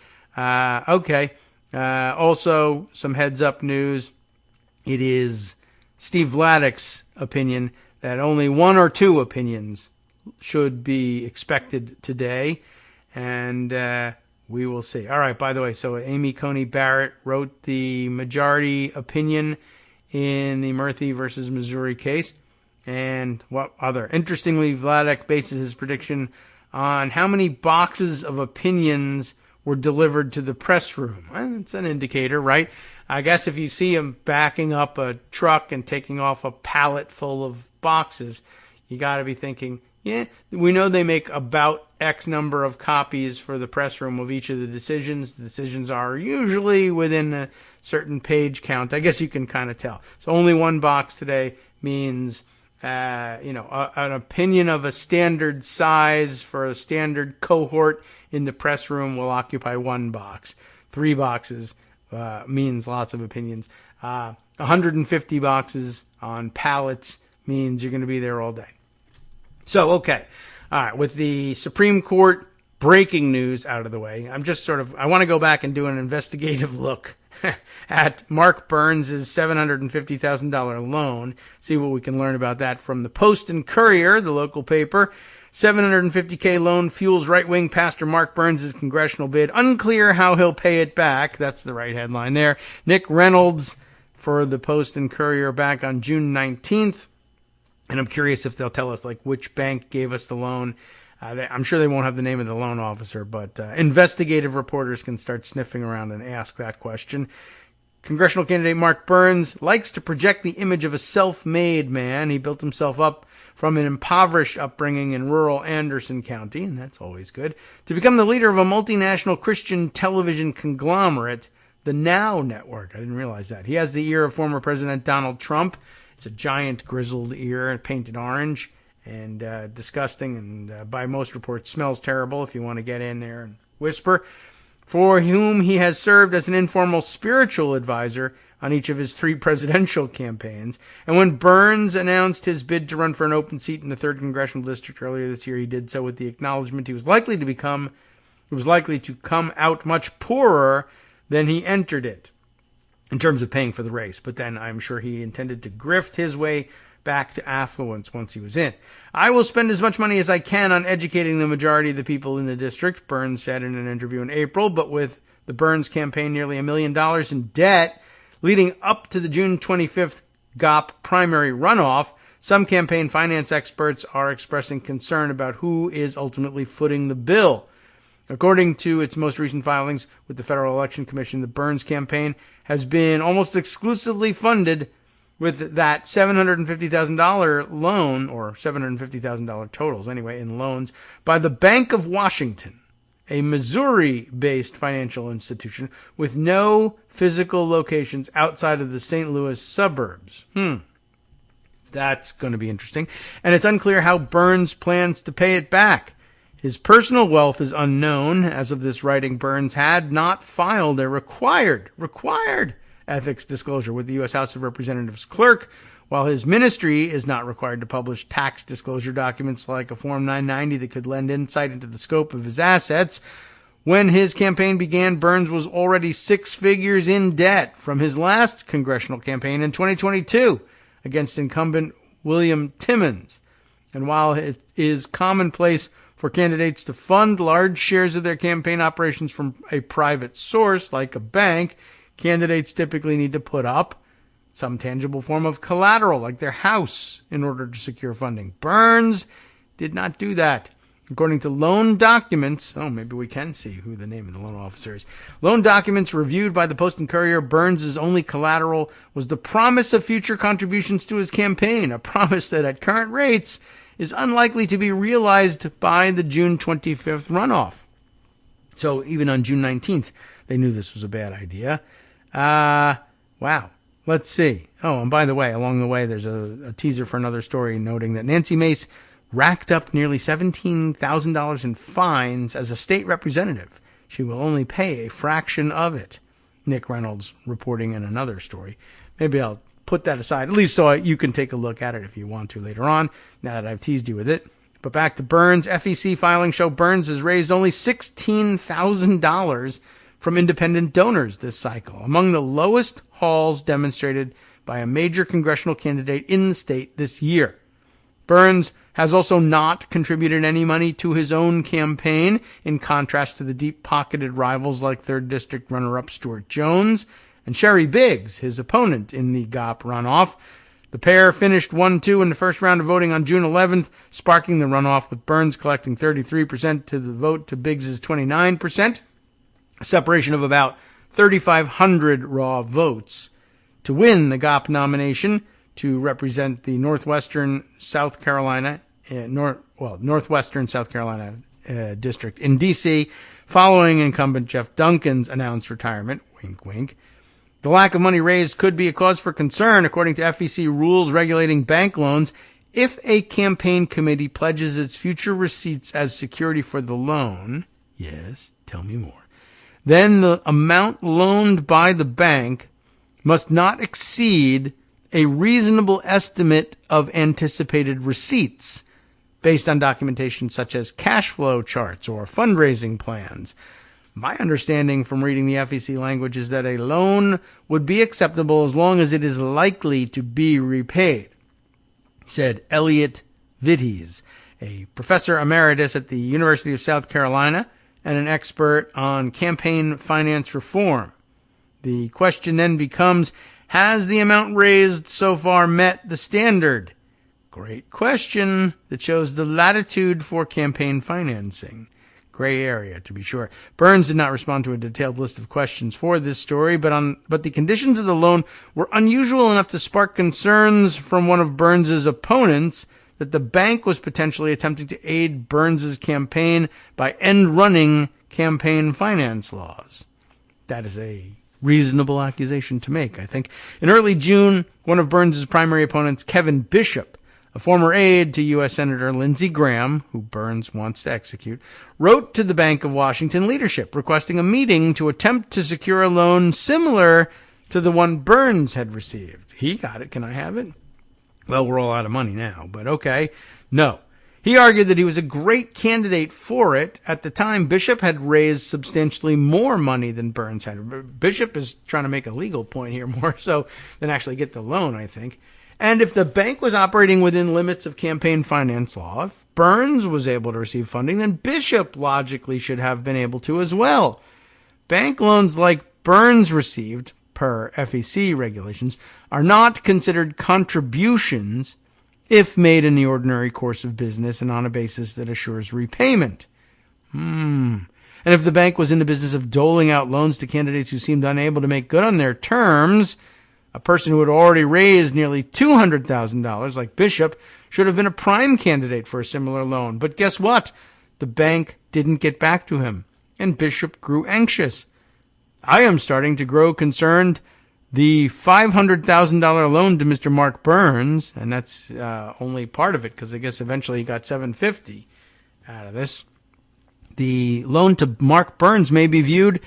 Speaker 2: Okay. Also, some heads-up news. It is Steve Vladek's opinion that only 1 or 2 opinions should be expected today, and we will see. All right, by the way, so Amy Coney Barrett wrote the majority opinion in the Murphy versus Missouri case. And what other? Interestingly, Vladek bases his prediction on how many boxes of opinions were delivered to the press room. Well, it's an indicator, right? I guess if you see him backing up a truck and taking off a pallet full of boxes, you got to be thinking, yeah, we know they make about X number of copies for the press room of each of the decisions. The decisions are usually within a certain page count. I guess you can kind of tell. So only 1 box today means, an opinion of a standard size for a standard cohort in the press room will occupy 1 box. 3 boxes means lots of opinions. 150 boxes on pallets means you're going to be there all day. So, okay. All right. With the Supreme Court breaking news out of the way, I want to go back and do an investigative look at Mark Burns' $750,000 loan, see what we can learn about that from the Post and Courier, the local paper. $750K loan fuels right-wing pastor Mark Burns' congressional bid. Unclear how he'll pay it back. That's the right headline there. Nick Reynolds for the Post and Courier back on June 19th. And I'm curious if they'll tell us, which bank gave us the loan. I'm sure they won't have the name of the loan officer, but investigative reporters can start sniffing around and ask that question. Congressional candidate Mark Burns likes to project the image of a self-made man. He built himself up from an impoverished upbringing in rural Anderson County, and that's always good, to become the leader of a multinational Christian television conglomerate, the Now Network. I didn't realize that. He has the ear of former President Donald Trump. It's a giant grizzled ear, painted orange, and disgusting, and by most reports smells terrible if you want to get in there and whisper, for whom he has served as an informal spiritual advisor on each of his 3 presidential campaigns. And when Burns announced his bid to run for an open seat in the 3rd Congressional District earlier this year, he did so with the acknowledgement he was likely to come out much poorer than he entered it, in terms of paying for the race. But then I'm sure he intended to grift his way back to affluence once he was in. I will spend as much money as I can on educating the majority of the people in the district, Burns said in an interview in April. But with the Burns campaign nearly $1 million in debt leading up to the June 25th GOP primary runoff, some campaign finance experts are expressing concern about who is ultimately footing the bill. According to its most recent filings with the Federal Election Commission, the Burns campaign has been almost exclusively funded with that $750,000 loan, or $750,000 totals anyway, in loans, by the Bank of Washington, a Missouri-based financial institution with no physical locations outside of the St. Louis suburbs. That's going to be interesting. And it's unclear how Burns plans to pay it back. His personal wealth is unknown. As of this writing, Burns had not filed a required ethics disclosure with the U.S. House of Representatives clerk, while his ministry is not required to publish tax disclosure documents like a Form 990 that could lend insight into the scope of his assets. When his campaign began, Burns was already 6 figures in debt from his last congressional campaign in 2022 against incumbent William Timmons. And while it is commonplace for candidates to fund large shares of their campaign operations from a private source like a bank, candidates typically need to put up some tangible form of collateral like their house in order to secure funding. Burns did not do that. According to loan documents, maybe we can see who the name of the loan officer is. Loan documents reviewed by the Post and Courier, Burns' only collateral was the promise of future contributions to his campaign, a promise that at current rates is unlikely to be realized by the June 25th runoff. So even on June 19th, they knew this was a bad idea. Wow. Let's see. Oh, and by the way, along the way, there's a teaser for another story noting that Nancy Mace racked up nearly $17,000 in fines as a state representative. She will only pay a fraction of it. Nick Reynolds reporting in another story. Maybe I'll put that aside, at least so you can take a look at it if you want to later on, now that I've teased you with it. But back to Burns. FEC filings show Burns has raised only $16,000 from independent donors this cycle, among the lowest hauls demonstrated by a major congressional candidate in the state this year. Burns has also not contributed any money to his own campaign, in contrast to the deep-pocketed rivals like 3rd District runner-up Stuart Jones and Sherry Biggs, his opponent in the GOP runoff. The pair finished 1-2 in the first round of voting on June 11th, sparking the runoff, with Burns collecting 33% to the vote to Biggs' 29%, a separation of about 3,500 raw votes. To win the GOP nomination to represent the Northwestern South Carolina district in D.C., following incumbent Jeff Duncan's announced retirement, wink, wink. The lack of money raised could be a cause for concern, according to FEC rules regulating bank loans, if a campaign committee pledges its future receipts as security for the loan. Yes, tell me more. Then the amount loaned by the bank must not exceed a reasonable estimate of anticipated receipts based on documentation such as cash flow charts or fundraising plans. My understanding from reading the FEC language is that a loan would be acceptable as long as it is likely to be repaid, said Elliot Vitties, a professor emeritus at the University of South Carolina and an expert on campaign finance reform. The question then becomes, has the amount raised so far met the standard? Great question that shows the latitude for campaign financing. Gray area, to be sure. Burns did not respond to a detailed list of questions for this story, but the conditions of the loan were unusual enough to spark concerns from one of Burns's opponents that the bank was potentially attempting to aid Burns's campaign by end-running campaign finance laws. That is a reasonable accusation to make, I think. In early June, one of Burns's primary opponents, Kevin Bishop, a former aide to U.S. Senator Lindsey Graham, who Burns wants to execute, wrote to the Bank of Washington leadership requesting a meeting to attempt to secure a loan similar to the one Burns had received. He got it. Can I have it? Well, we're all out of money now, but okay. No. He argued that he was a great candidate for it. At the time, Bishop had raised substantially more money than Burns had. Bishop is trying to make a legal point here more so than actually get the loan, I think. And if the bank was operating within limits of campaign finance law, if Burns was able to receive funding, then Bishop logically should have been able to as well. Bank loans like Burns received, per FEC regulations, are not considered contributions if made in the ordinary course of business and on a basis that assures repayment. And if the bank was in the business of doling out loans to candidates who seemed unable to make good on their terms, a person who had already raised nearly $200,000, like Bishop, should have been a prime candidate for a similar loan. But guess what? The bank didn't get back to him, and Bishop grew anxious. I am starting to grow concerned. The $500,000 loan to Mr. Mark Burns, and that's only part of it, because I guess eventually he got $750 out of this. The loan to Mark Burns may be viewed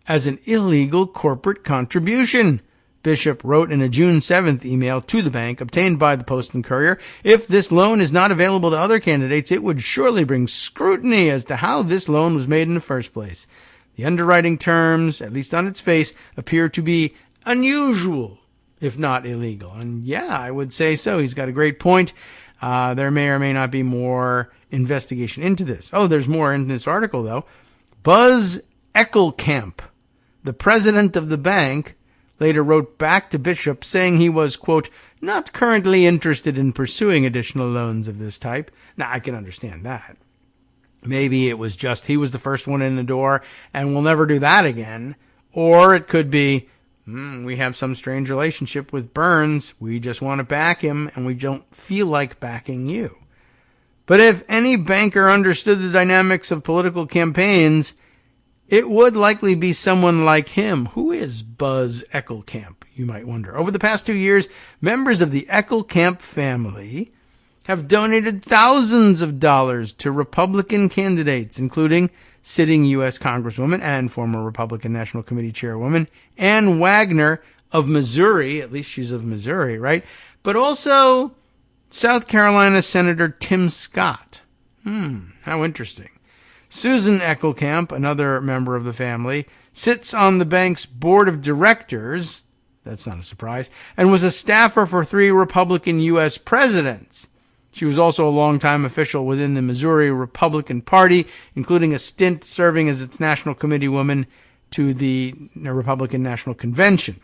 Speaker 2: as an illegal corporate contribution. Bishop wrote in a June 7th email to the bank obtained by the Post and Courier. If this loan is not available to other candidates, it would surely bring scrutiny as to how this loan was made in the first place. The underwriting terms, at least on its face, appear to be unusual, if not illegal. And yeah, I would say so. He's got a great point. There may or may not be more investigation into this. Oh, there's more in this article, though. Buzz Eckelkamp, the president of the bank, later wrote back to Bishop saying he was, quote, not currently interested in pursuing additional loans of this type. Now, I can understand that. Maybe it was just he was the first one in the door and we'll never do that again. Or it could be, we have some strange relationship with Burns. We just want to back him and we don't feel like backing you. But if any banker understood the dynamics of political campaigns, it would likely be someone like him. Who is Buzz Eckelkamp, you might wonder? Over the past 2 years, members of the Eckelkamp family have donated thousands of dollars to Republican candidates, including sitting U.S. Congresswoman and former Republican National Committee Chairwoman Ann Wagner of Missouri. At least she's of Missouri, right? But also South Carolina Senator Tim Scott. How interesting. Susan Eckelkamp, another member of the family, sits on the bank's board of directors. That's not a surprise. And was a staffer for 3 Republican U.S. presidents. She was also a longtime official within the Missouri Republican Party, including a stint serving as its national committee woman to the Republican National Convention.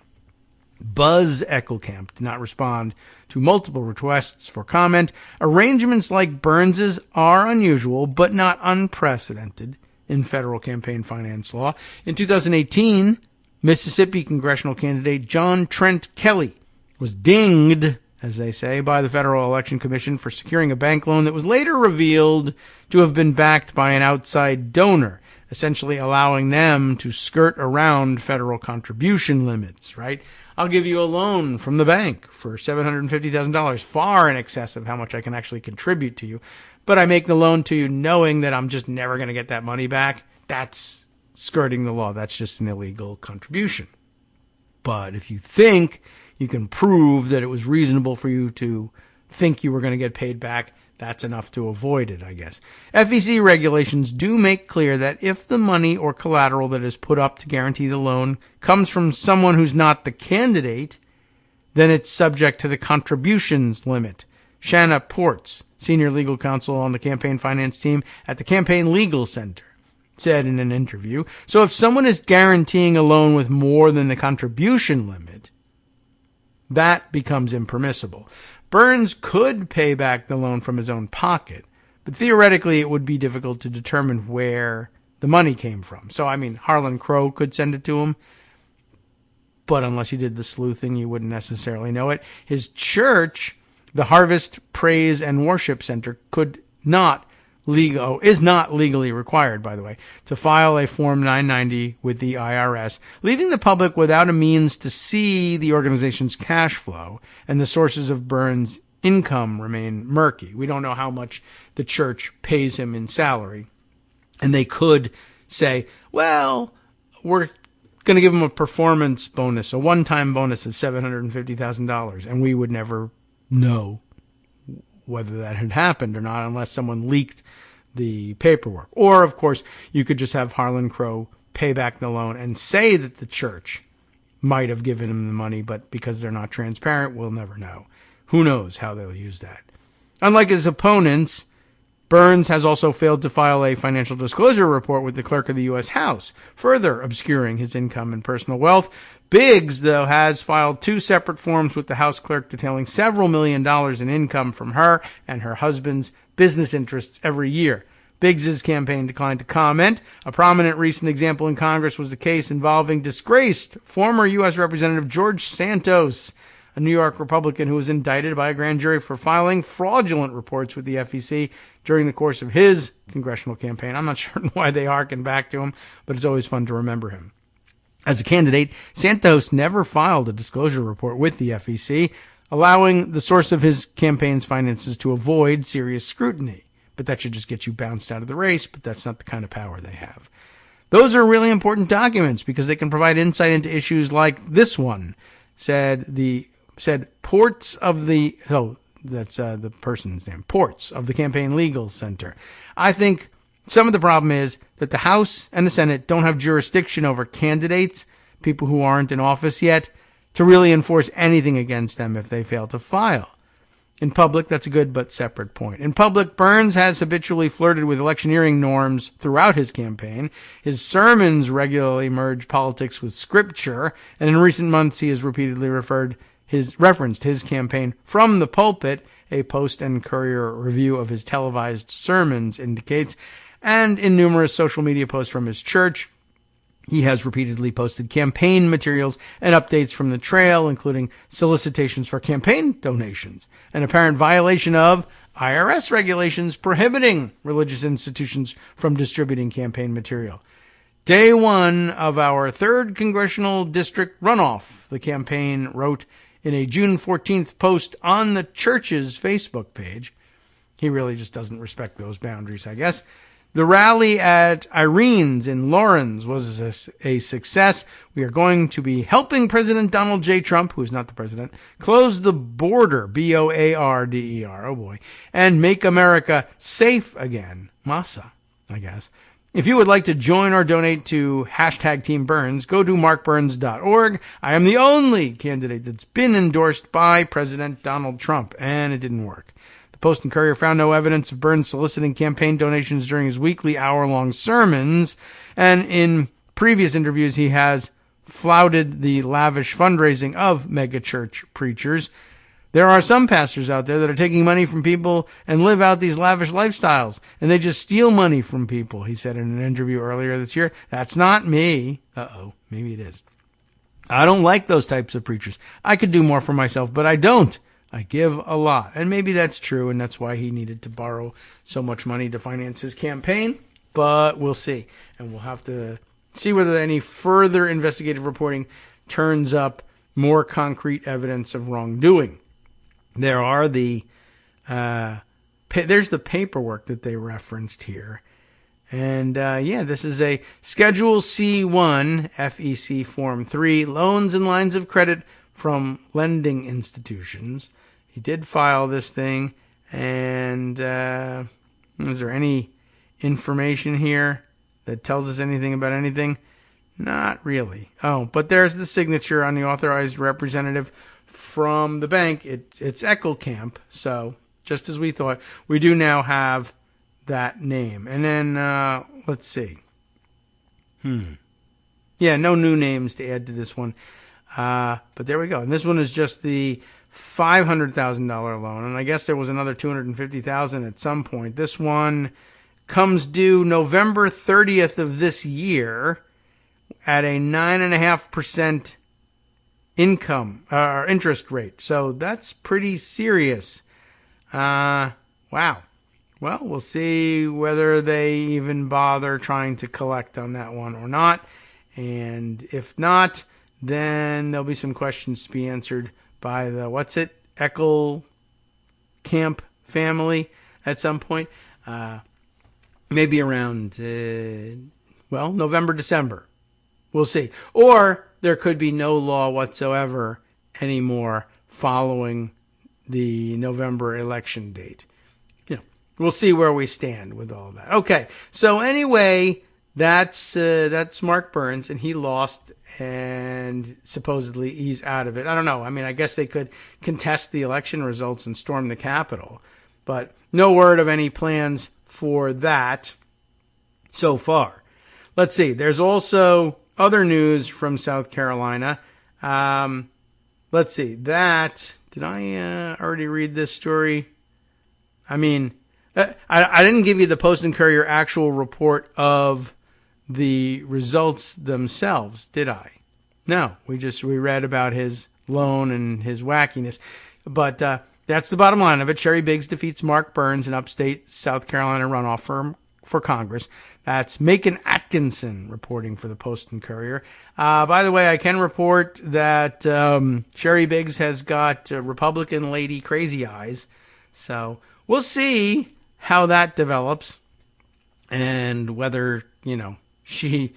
Speaker 2: Buzz Eckelkamp did not respond to multiple requests for comment. Arrangements like Burns's are unusual, but not unprecedented in federal campaign finance law. In 2018, Mississippi congressional candidate John Trent Kelly was dinged, as they say, by the Federal Election Commission for securing a bank loan that was later revealed to have been backed by an outside donor, essentially allowing them to skirt around federal contribution limits, right? I'll give you a loan from the bank for $750,000, far in excess of how much I can actually contribute to you. But I make the loan to you knowing that I'm just never going to get that money back. That's skirting the law. That's just an illegal contribution. But if you think you can prove that it was reasonable for you to think you were going to get paid back, that's enough to avoid it, I guess. FEC regulations do make clear that if the money or collateral that is put up to guarantee the loan comes from someone who's not the candidate, then it's subject to the contributions limit. Shanna Ports, senior legal counsel on the campaign finance team at the Campaign Legal Center, said in an interview, so if someone is guaranteeing a loan with more than the contribution limit, that becomes impermissible. Burns could pay back the loan from his own pocket, but theoretically it would be difficult to determine where the money came from. So, Harlan Crow could send it to him, but unless you did the sleuthing, you wouldn't necessarily know it. His church, the Harvest Praise and Worship Center, is not legally required, by the way, to file a Form 990 with the IRS, leaving the public without a means to see the organization's cash flow, and the sources of Burns' income remain murky. We don't know how much the church pays him in salary. And they could say, well, we're going to give him a performance bonus, a one-time bonus of $750,000, and we would never know whether that had happened or not unless someone leaked the paperwork. Or, of course, you could just have Harlan Crow pay back the loan and say that the church might have given him the money, but because they're not transparent, we'll never know. Who knows how they'll use that? Unlike his opponents, Burns has also failed to file a financial disclosure report with the clerk of the U.S. House, further obscuring his income and personal wealth. Biggs, though, has filed 2 separate forms with the House clerk detailing several $1 million in income from her and her husband's business interests every year. Biggs's campaign declined to comment. A prominent recent example in Congress was the case involving disgraced former U.S. Representative George Santos, a New York Republican who was indicted by a grand jury for filing fraudulent reports with the FEC during the course of his congressional campaign. I'm not sure why they harken back to him, but it's always fun to remember him. As a candidate, Santos never filed a disclosure report with the FEC, allowing the source of his campaign's finances to avoid serious scrutiny. But that should just get you bounced out of the race, but that's not the kind of power they have. Those are really important documents because they can provide insight into issues like this one, said Ports of the, that's the person's name, Ports of the Campaign Legal Center. I think some of the problem is that the House and the Senate don't have jurisdiction over candidates, people who aren't in office yet, to really enforce anything against them if they fail to file. In public, that's a good but separate point. In public, Burns has habitually flirted with electioneering norms throughout his campaign. His sermons regularly merge politics with scripture, and in recent months he has repeatedly referenced his campaign from the pulpit. A Post and Courier review of his televised sermons indicates. and in numerous social media posts from his church. He has repeatedly posted campaign materials and updates from the trail, including solicitations for campaign donations, an apparent violation of IRS regulations prohibiting religious institutions from distributing campaign material. Day one of our 3rd Congressional District runoff, the campaign wrote in a June 14th post on the church's Facebook page. He really just doesn't respect those boundaries, I guess. The rally at Irene's in Lawrence was a success. We are going to be helping President Donald J. Trump, who is not the president, close the border, B-O-A-R-D-E-R, oh boy, and make America safe again. Massa, I guess. If you would like to join or donate to hashtag Team Burns, go to markburns.org. I am the only candidate that's been endorsed by President Donald Trump, and it didn't work. The Post and Courier found no evidence of Burns soliciting campaign donations during his weekly hour-long sermons, and in previous interviews he has flouted the lavish fundraising of megachurch preachers. There are some pastors out there that are taking money from people and live out these lavish lifestyles, and they just steal money from people, he said in an interview earlier this year. That's not me. Uh-oh, maybe it is. I don't like those types of preachers. I could do more for myself, but I don't. I give a lot. And maybe that's true, and that's why he needed to borrow so much money to finance his campaign, but we'll see. And we'll have to see whether any further investigative reporting turns up more concrete evidence of wrongdoing. There are there's the paperwork that they referenced here. And, this is a Schedule C1 FEC Form 3, loans and lines of credit from lending institutions. He did file this thing, and is there any information here that tells us anything about anything? Not really. Oh, but there's the signature on the authorized representative from the bank. It's Eckelkamp. So just as we thought, we do now have that name. And then let's see. Yeah, no new names to add to this one. But there we go. And this one is just the $500,000 loan. And I guess there was another $250,000 at some point. This one comes due November 30th of this year at a 9.5% income or interest rate. So that's pretty serious. Wow. Well, we'll see whether they even bother trying to collect on that one or not. And if not, then there'll be some questions to be answered by the, Eckelkamp family at some point. Maybe around, November, December. We'll see. Or there could be no law whatsoever anymore following the November election date. We'll see where we stand with all that. Okay. So anyway, that's Mark Burns, and he lost, and supposedly he's out of it. I don't know. I mean, I guess they could contest the election results and storm the Capitol, but no word of any plans for that so far. Let's see. There's also other news from South Carolina. Let's see. Did I already read this story? I mean, I didn't give you the Post and Courier actual report of the results themselves, did I? No, we read about his loan and his wackiness. But that's the bottom line of it. Sherry Biggs defeats Mark Burns in upstate South Carolina runoff for Congress. That's Macon Atkinson reporting for the Post and Courier. By the way, I can report that Sherry Biggs has got Republican lady crazy eyes. So we'll see how that develops and whether, she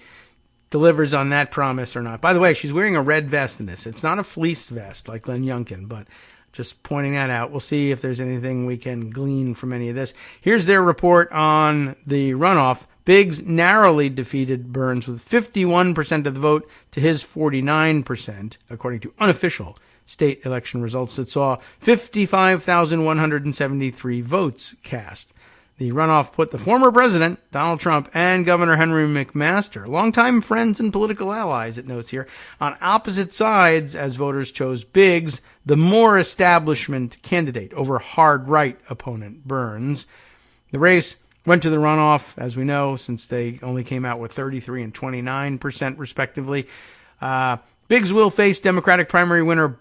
Speaker 2: delivers on that promise or not. By the way, she's wearing a red vest in this. It's not a fleece vest like Glenn Youngkin, but just pointing that out. We'll see if there's anything we can glean from any of this. Here's their report on the runoff. Biggs narrowly defeated Burns with 51% of the vote to his 49%, according to unofficial state election results that saw 55,173 votes cast. The runoff put the former president, Donald Trump, and Governor Henry McMaster, longtime friends and political allies, it notes here, on opposite sides as voters chose Biggs, the more establishment candidate, over hard right opponent Burns. The race went to the runoff, as we know, since they only came out with 33 and 29% respectively. Biggs will face Democratic primary winner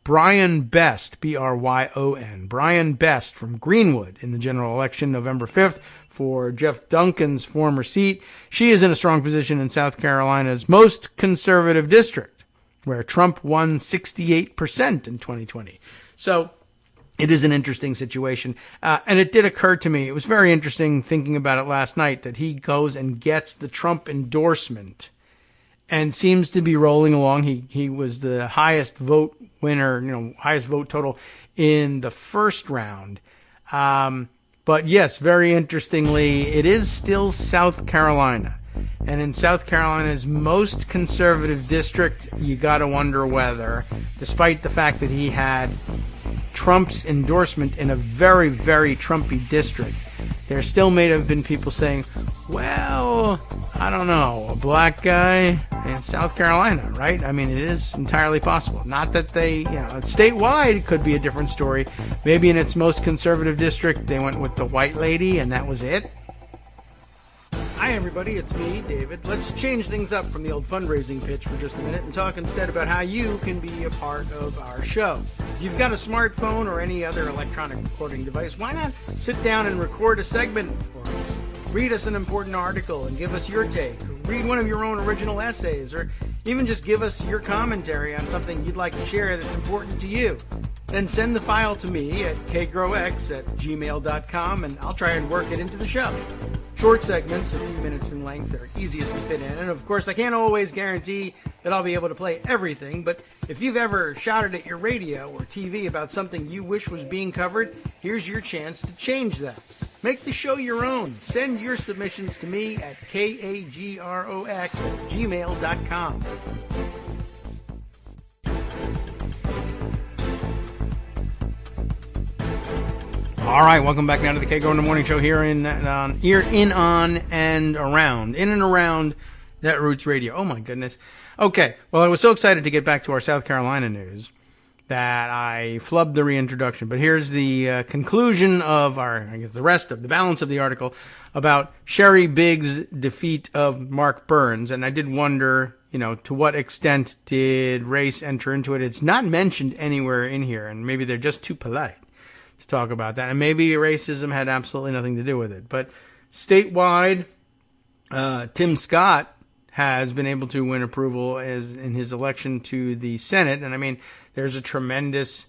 Speaker 2: Brian Best, Bryon, Brian Best from Greenwood in the general election November 5th for Jeff Duncan's former seat. She is in a strong position in South Carolina's most conservative district, where Trump won 68% in 2020. So it is an interesting situation. And it did occur to me, it was very interesting thinking about it last night, that he goes and gets the Trump endorsement and seems to be rolling along. He was the highest vote winner, highest vote total in the first round. But yes, very interestingly, it is still South Carolina. And in South Carolina's most conservative district, you got to wonder whether, despite the fact that he had Trump's endorsement in a very, very Trumpy district, there still may have been people saying, well, I don't know, a black guy in South Carolina, right? I mean, it is entirely possible. Not that they, statewide it could be a different story. Maybe in its most conservative district, they went with the white lady and that was it. Hi, everybody. It's me, David. Let's change things up from the old fundraising pitch for just a minute and talk instead about how you can be a part of our show. If you've got a smartphone or any other electronic recording device, why not sit down and record a segment for us? Read us an important article and give us your take. Or read one of your own original essays, or even just give us your commentary on something you'd like to share that's important to you. Then send the file to me at kagrox@gmail.com, and I'll try and work it into the show. Short segments, a few minutes in length, are easiest to fit in. And of course, I can't always guarantee that I'll be able to play everything, but if you've ever shouted at your radio or TV about something you wish was being covered, here's your chance to change that. Make the show your own. Send your submissions to me at kagrox@gmail.com. All right, welcome back now to the Kagro in the Morning Show here in and around Netroots Radio. Oh my goodness. Okay, well, I was so excited to get back to our South Carolina news that I flubbed the reintroduction. But here's the conclusion of the balance of the article about Sherry Biggs' defeat of Mark Burns. And I did wonder, to what extent did race enter into it? It's not mentioned anywhere in here, and maybe they're just too polite to talk about that. And maybe racism had absolutely nothing to do with it. But statewide, Tim Scott has been able to win approval in his election to the Senate. And I mean, there's a tremendous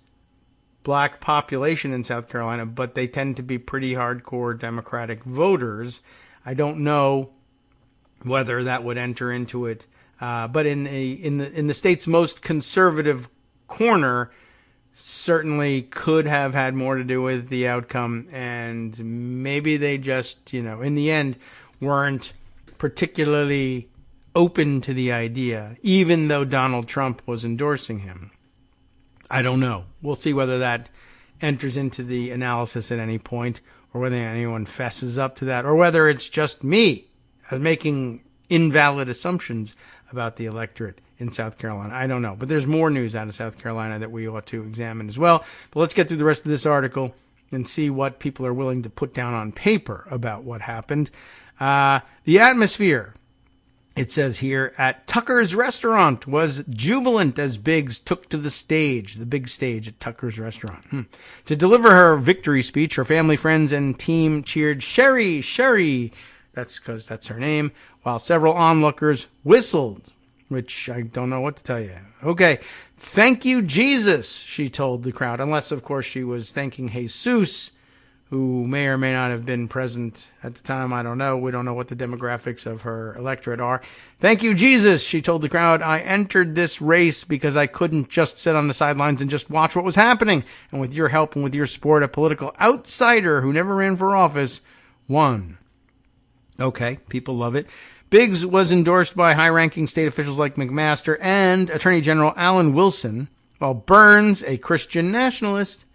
Speaker 2: black population in South Carolina, but they tend to be pretty hardcore Democratic voters. I don't know whether that would enter into it. But in the state's most conservative corner, certainly could have had more to do with the outcome, and maybe they just, in the end, weren't particularly open to the idea, even though Donald Trump was endorsing him. I don't know. We'll see whether that enters into the analysis at any point, or whether anyone fesses up to that, or whether it's just me making invalid assumptions about the electorate in South Carolina. I don't know. But there's more news out of South Carolina that we ought to examine as well. But let's get through the rest of this article and see what people are willing to put down on paper about what happened. The atmosphere, it says here, at Tucker's restaurant was jubilant as Biggs took to the big stage at Tucker's restaurant. To deliver her victory speech, her family, friends, and team cheered, "Sherry, Sherry." That's because that's her name, while several onlookers whistled, which I don't know what to tell you. Okay. "Thank you, Jesus," she told the crowd, unless, of course, she was thanking Jesus, who may or may not have been present at the time. I don't know. We don't know what the demographics of her electorate are. "Thank you, Jesus," she told the crowd. "I entered this race because I couldn't just sit on the sidelines and just watch what was happening. And with your help and with your support, a political outsider who never ran for office won." Okay, people love it. Biggs was endorsed by high-ranking state officials like McMaster and Attorney General Alan Wilson, while Burns, a Christian nationalist,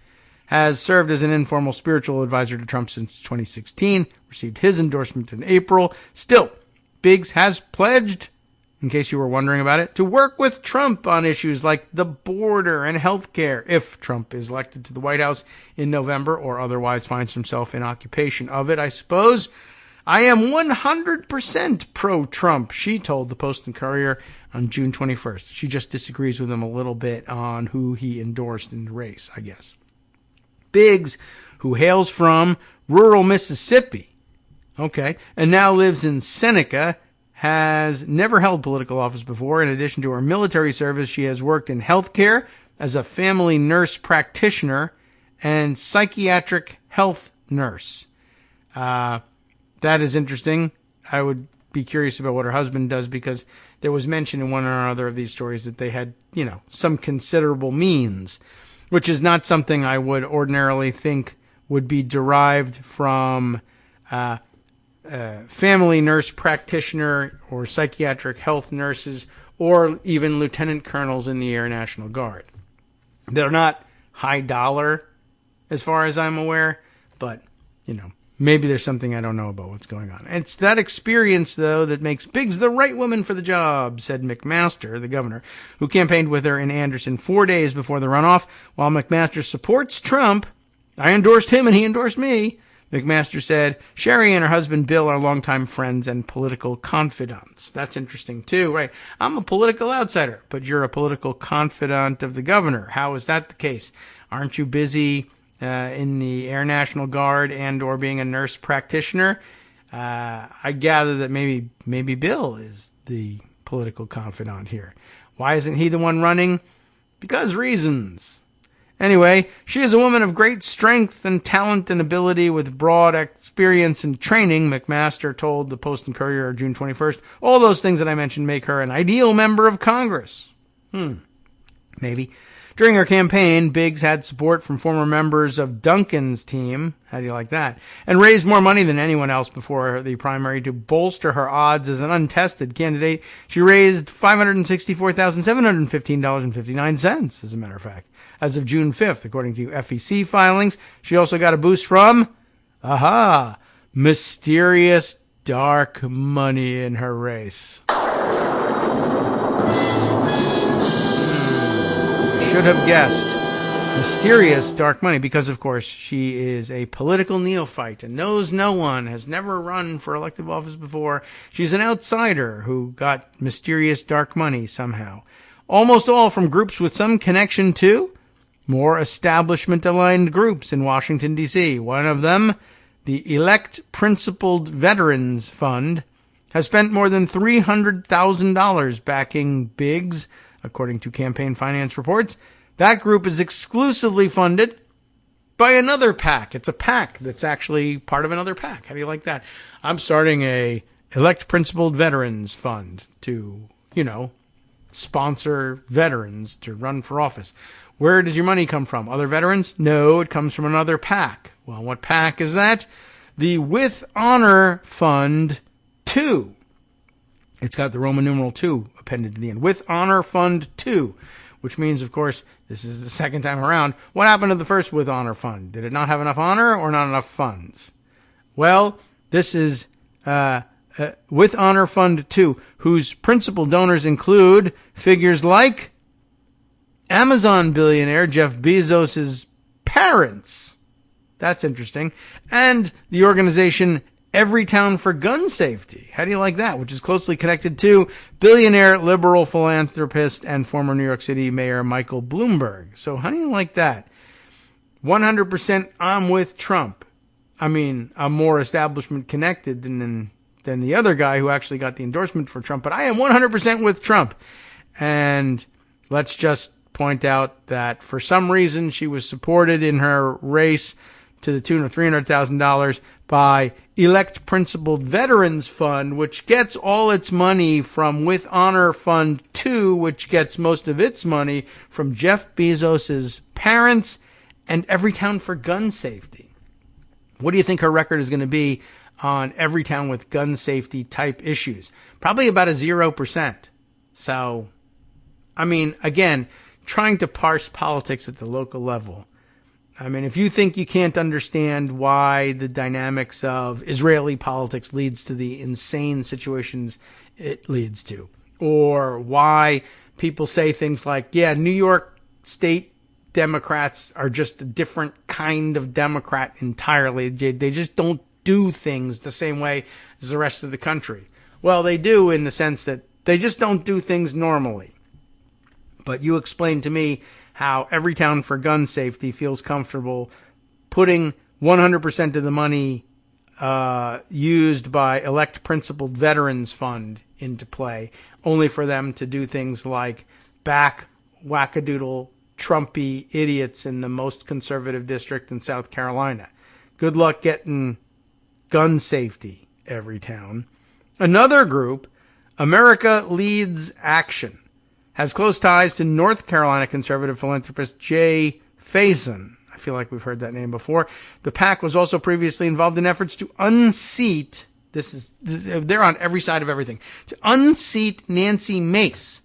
Speaker 2: has served as an informal spiritual advisor to Trump since 2016, received his endorsement in April. Still, Biggs has pledged in case you were wondering about it, to work with Trump on issues like the border and health care if Trump is elected to the White House in November or otherwise finds himself in occupation of it, I suppose. I am 100% pro-Trump, she told the Post and Courier on June 21st. She just disagrees with him a little bit on who he endorsed in the race, I guess. Biggs, who hails from rural Mississippi, and now lives in Seneca, has never held political office before. In addition to her military service, she has worked in healthcare as a family nurse practitioner and psychiatric health nurse. That is interesting. I would be curious about what her husband does, because there was mention in one or other of these stories that they had, some considerable means, which is not something I would ordinarily think would be derived from family nurse practitioner or psychiatric health nurses or even lieutenant colonels in the Air National Guard. They're not high dollar as far as I'm aware, but, maybe there's something I don't know about what's going on. It's that experience, though, that makes Biggs the right woman for the job, said McMaster, the governor, who campaigned with her in Anderson 4 days before the runoff. While McMaster supports Trump, I endorsed him and he endorsed me, McMaster said. Sherry and her husband Bill are longtime friends and political confidants. That's interesting, too, right? I'm a political outsider, but you're a political confidant of the governor. How is that the case? Aren't you busy in the Air National Guard and or being a nurse practitioner? I gather that maybe Bill is the political confidant here. Why isn't he the one running? Because reasons. Anyway, she is a woman of great strength and talent and ability with broad experience and training, McMaster told the Post and Courier on June 21st. All those things that I mentioned make her an ideal member of Congress. Maybe. During her campaign, Biggs had support from former members of Duncan's team. How do you like that? And raised more money than anyone else before the primary to bolster her odds as an untested candidate. She raised $564,715.59, as a matter of fact, as of June 5th, according to FEC filings. She also got a boost from, mysterious dark money in her race. Should have guessed. Mysterious dark money, because of course she is a political neophyte and knows no one, has never run for elective office before. She's an outsider who got mysterious dark money somehow. Almost all from groups with some connection to more establishment-aligned groups in Washington, D.C. One of them, the Elect Principled Veterans Fund, has spent more than $300,000 backing Biggs, according to campaign finance reports. That group is exclusively funded by another PAC. It's a PAC that's actually part of another PAC. How do you like that? I'm starting a Elect Principled Veterans Fund to, sponsor veterans to run for office. Where does your money come from? Other veterans? No, it comes from another PAC. Well, what PAC is that? The With Honor Fund 2. It's got the Roman numeral 2 appended to the end. With Honor Fund 2, which means, of course, this is the second time around. What happened to the first With Honor Fund? Did it not have enough honor or not enough funds? Well, this is With Honor Fund 2, whose principal donors include figures like Amazon billionaire Jeff Bezos' parents. That's interesting. And the organization Everytown for Gun Safety. How do you like that? Which is closely connected to billionaire liberal philanthropist and former New York City Mayor Michael Bloomberg. So how do you like that? 100% I'm with Trump. I mean, I'm more establishment connected than the other guy who actually got the endorsement for Trump, but I am 100% with Trump. And let's just point out that for some reason she was supported in her race to the tune of $300,000 by Elect Principled Veterans Fund, which gets all its money from With Honor Fund 2, which gets most of its money from Jeff Bezos' parents and Everytown for Gun Safety. What do you think her record is going to be on Everytown with gun safety type issues? Probably about a 0%. So, I mean, again, trying to parse politics at the local level. I mean, if you think you can't understand why the dynamics of Israeli politics leads to the insane situations it leads to, or why people say things like, yeah, New York State Democrats are just a different kind of Democrat entirely. They just don't do things the same way as the rest of the country. Well, they do in the sense that they just don't do things normally. But you explain to me how Everytown for Gun Safety feels comfortable putting 100% of the money used by Elect Principled Veterans Fund into play, only for them to do things like back wackadoodle Trumpy idiots in the most conservative district in South Carolina. Good luck getting gun safety, Everytown. Another group, America Leads Action, has close ties to North Carolina conservative philanthropist Jay Faison. I feel like we've heard that name before. The PAC was also previously involved in efforts to unseat, they're on every side of everything, to unseat Nancy Mace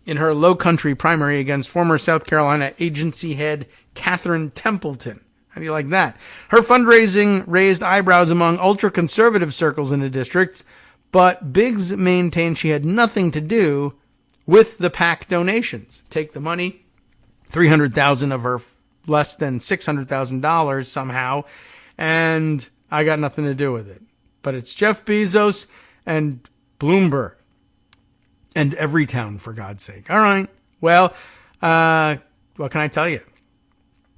Speaker 2: in her Low Country primary against former South Carolina agency head Catherine Templeton. How do you like that? Her fundraising raised eyebrows among ultra-conservative circles in the district, but Biggs maintained she had nothing to do with the PAC donations. Take the money, $300,000 of her less than $600,000 somehow, and I got nothing to do with it. But it's Jeff Bezos and Bloomberg and Everytown, for God's sake. All right. Well, what can I tell you?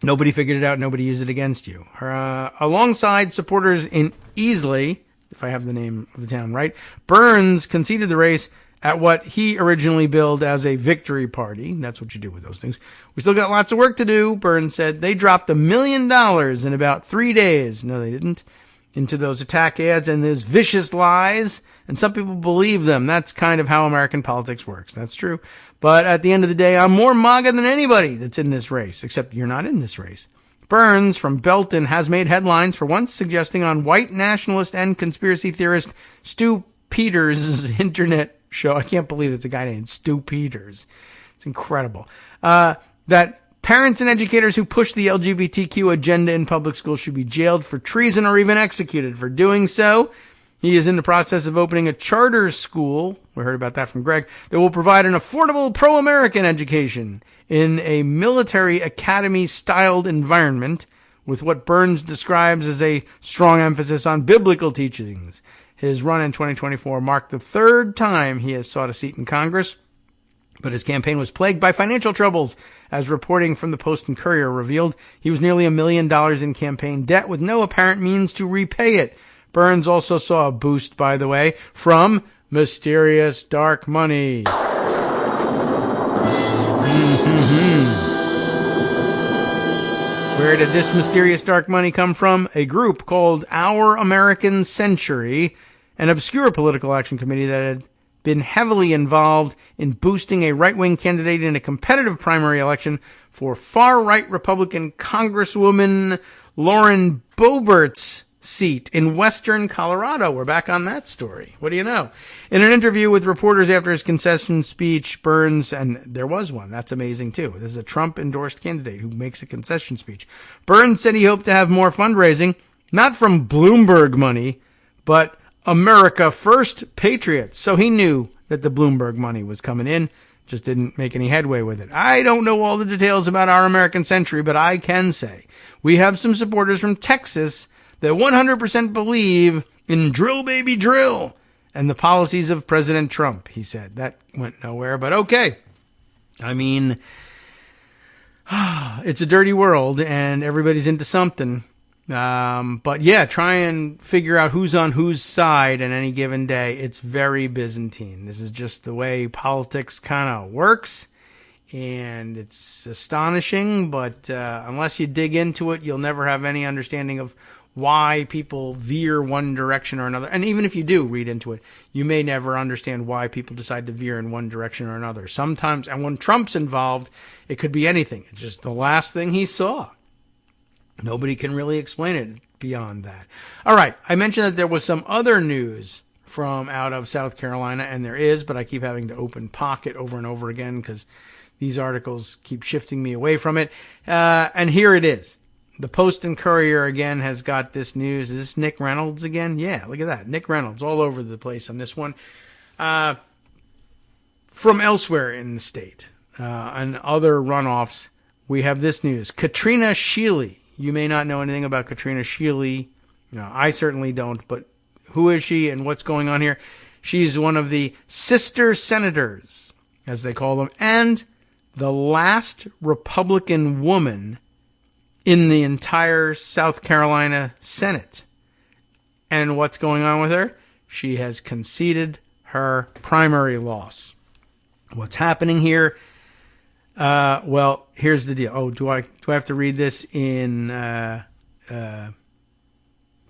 Speaker 2: Nobody figured it out. Nobody used it against you. Alongside supporters in Easley, if I have the name of the town right, Burns conceded the race at what he originally billed as a victory party. That's what you do with those things. We still got lots of work to do, Burns said. They dropped $1 million in about 3 days. No, they didn't. Into those attack ads and those vicious lies. And some people believe them. That's kind of how American politics works. That's true. But at the end of the day, I'm more MAGA than anybody that's in this race, except you're not in this race. Burns from Belton has made headlines for once suggesting on white nationalist and conspiracy theorist Stu Peters' internet show. I can't believe it's a guy named Stu Peters. It's incredible. That parents and educators who push the LGBTQ agenda in public schools should be jailed for treason or even executed for doing so. He is in the process of opening a charter school, we heard about that from Greg, that will provide an affordable pro-American education in a military academy-styled environment with what Burns describes as a strong emphasis on biblical teachings. His run in 2024 marked the third time he has sought a seat in Congress, but his campaign was plagued by financial troubles. As reporting from the Post and Courier revealed, he was nearly $1 million in campaign debt with no apparent means to repay it. Burns also saw a boost, by the way, from mysterious dark money. Where did this mysterious dark money come from? A group called Our American Century, an obscure political action committee that had been heavily involved in boosting a right-wing candidate in a competitive primary election for far-right Republican Congresswoman Lauren Boebert's seat in western Colorado. We're back on that story. What do you know? In an interview with reporters after his concession speech, Burns, and there was one, that's amazing too. This is a Trump-endorsed candidate who makes a concession speech. Burns said he hoped to have more fundraising, not from Bloomberg money, but America First Patriots. So he knew that the Bloomberg money was coming in, just didn't make any headway with it. I don't know all the details about Our American Century, but I can say we have some supporters from Texas that 100% believe in drill baby drill and the policies of President Trump, he said. That went nowhere, but okay. I mean, it's a dirty world and everybody's into something. But yeah, try and figure out who's on whose side on any given day. It's very Byzantine. This is just the way politics kind of works. And it's astonishing, but unless you dig into it, you'll never have any understanding of why people veer one direction or another. And even if you do read into it, you may never understand why people decide to veer in one direction or another. Sometimes, and when Trump's involved, it could be anything. It's just the last thing he saw. Nobody can really explain it beyond that. All right. I mentioned that there was some other news from out of South Carolina, and there is, but I keep having to open Pocket over and over again because these articles keep shifting me away from it. And here it is. The Post and Courier again has got this news. Is this Nick Reynolds again? Yeah, look at that. Nick Reynolds all over the place on this one. From elsewhere in the state and other runoffs, we have this news. Katrina Shealy. You may not know anything about Katrina Shealy. No, I certainly don't, but who is she and what's going on here? She's one of the sister senators, as they call them, and the last Republican woman in the entire South Carolina Senate. And what's going on with her? She has conceded her primary loss. What's happening here? Well, here's the deal. Oh, do I have to read this in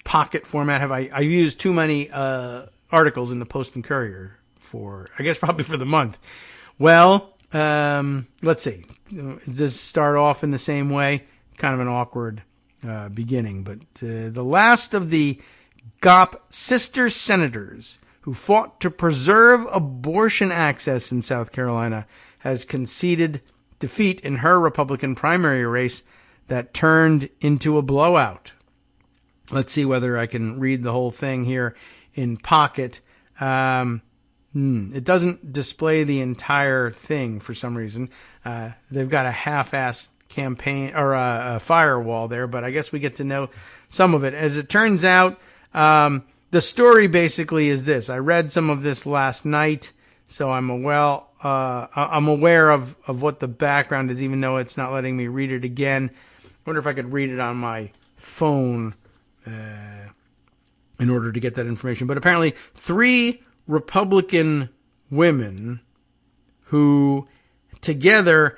Speaker 2: pocket format? I used too many articles in the Post and Courier for, I guess, probably for the month. Well, let's see. Does this start off in the same way? Kind of an awkward beginning, but the last of the GOP sister senators who fought to preserve abortion access in South Carolina has conceded defeat in her Republican primary race that turned into a blowout. Let's see whether I can read the whole thing here in pocket. It doesn't display the entire thing for some reason. They've got a half-assed campaign or a firewall there, but I guess we get to know some of it. As it turns out, the story basically is this. I read some of this last night, so I'm aware of what the background is, even though it's not letting me read it again. I wonder if I could read it on my phone in order to get that information. But apparently 3 Republican women who together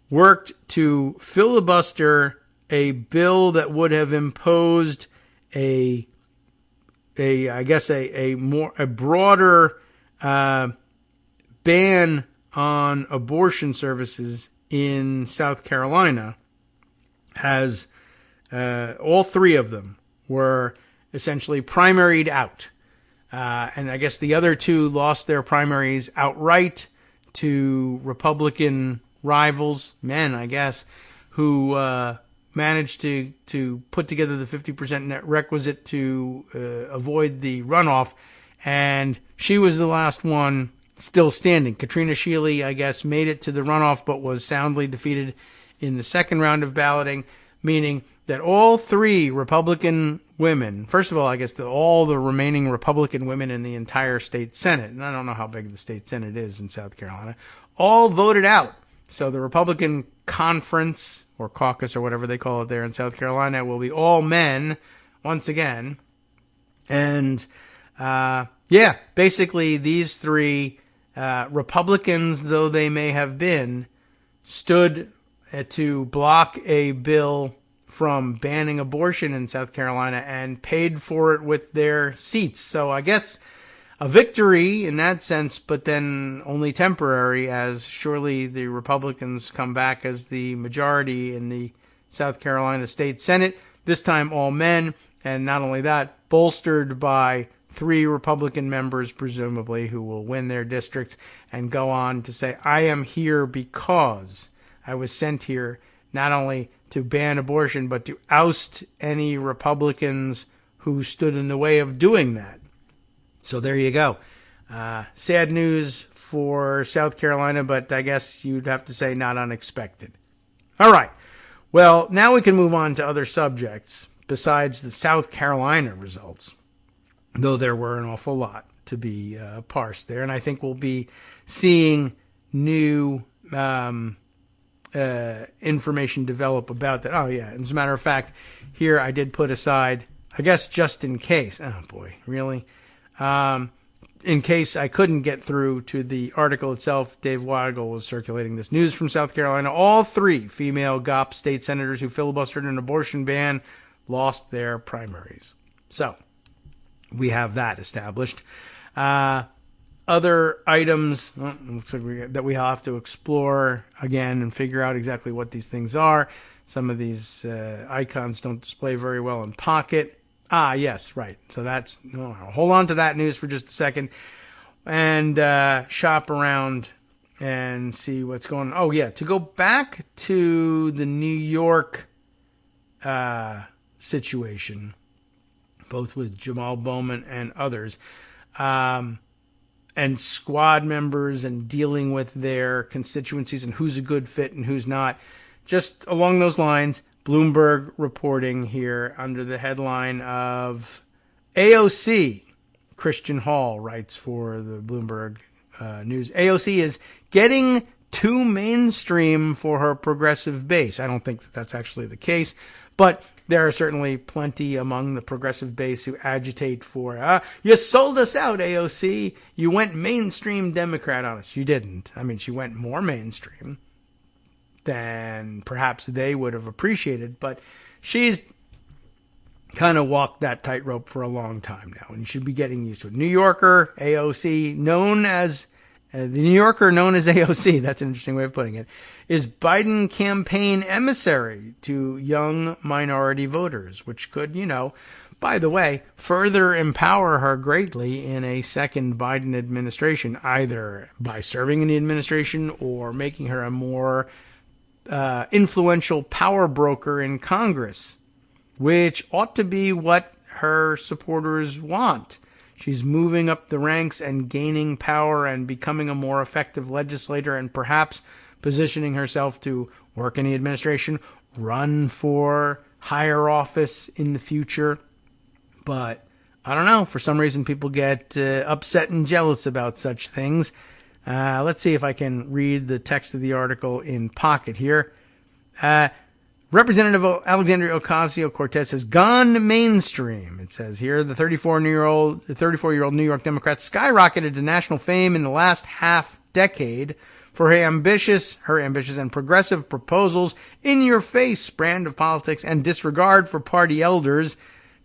Speaker 2: worked to filibuster a bill that would have imposed a broader ban on abortion services in South Carolina has all 3 of them were essentially primaried out. And I guess the other 2 lost their primaries outright to Republican rivals, men, I guess, who managed to put together the 50% net requisite to avoid the runoff. And she was the last one still standing. Katrina Shealy, I guess, made it to the runoff, but was soundly defeated in the second round of balloting, meaning that all 3 Republican women, first of all, I guess all the remaining Republican women in the entire state Senate, and I don't know how big the state Senate is in South Carolina, all voted out. So the Republican conference or caucus or whatever they call it there in South Carolina will be all men once again. And basically these 3 Republicans, though they may have been, stood to block a bill from banning abortion in South Carolina and paid for it with their seats. So I guess a victory in that sense, but then only temporary, as surely the Republicans come back as the majority in the South Carolina State Senate, this time all men, and not only that, bolstered by 3 Republican members, presumably, who will win their districts and go on to say, I am here because I was sent here not only to ban abortion, but to oust any Republicans who stood in the way of doing that. So there you go. Sad news for South Carolina, but I guess you'd have to say not unexpected. All right. Well, now we can move on to other subjects besides the South Carolina results, though there were an awful lot to be parsed there. And I think we'll be seeing new information develop about that. Oh, yeah. As a matter of fact, here I did put aside, I guess just in case. Oh, boy. Really? In case I couldn't get through to the article itself, Dave Weigel was circulating this news from South Carolina. All 3 female GOP state senators who filibustered an abortion ban lost their primaries. So we have that established. Other items looks like that we have to explore again and figure out exactly what these things are. Some of these icons don't display very well in pocket. Ah, yes, right. So that's, hold on to that news for just a second and shop around and see what's going on. Oh, yeah, to go back to the New York situation, both with Jamaal Bowman and others, and and squad members and dealing with their constituencies and who's a good fit and who's not. Just along those lines, Bloomberg reporting here under the headline of AOC. Christian Hall writes for the Bloomberg News. AOC is getting too mainstream for her progressive base. I don't think that's actually the case, but there are certainly plenty among the progressive base who agitate for, you sold us out, AOC. You went mainstream Democrat on us. You didn't. I mean, she went more mainstream than perhaps they would have appreciated, but she's kind of walked that tightrope for a long time now, and you should be getting used to it. New Yorker, AOC, known as the New Yorker known as AOC, that's an interesting way of putting it, is Biden campaign emissary to young minority voters, which could, by the way, further empower her greatly in a second Biden administration, either by serving in the administration or making her a more influential power broker in Congress, which ought to be what her supporters want. She's moving up the ranks and gaining power and becoming a more effective legislator and perhaps positioning herself to work in the administration, run for higher office in the future. But I don't know. For some reason, people get upset and jealous about such things. Let's see if I can read the text of the article in pocket here. Representative Alexandria Ocasio-Cortez has gone mainstream. It says here the 34-year-old New York Democrat skyrocketed to national fame in the last half decade for her ambitious and progressive proposals, in-your-face brand of politics, and disregard for party elders.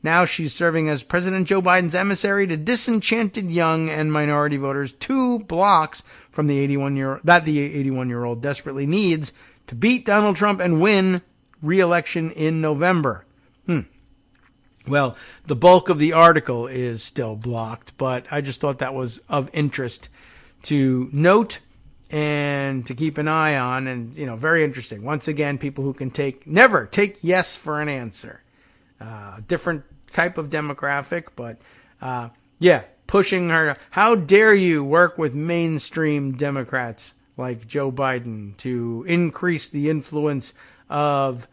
Speaker 2: Now she's serving as President Joe Biden's emissary to disenchanted young and minority voters 2 blocks from the 81-year-old desperately needs to beat Donald Trump and win re-election in November. Well, the bulk of the article is still blocked, but I just thought that was of interest to note and to keep an eye on, and very interesting. Once again, people who can never take yes for an answer. Different type of demographic, but pushing her. How dare you work with mainstream Democrats like Joe Biden to increase the influence of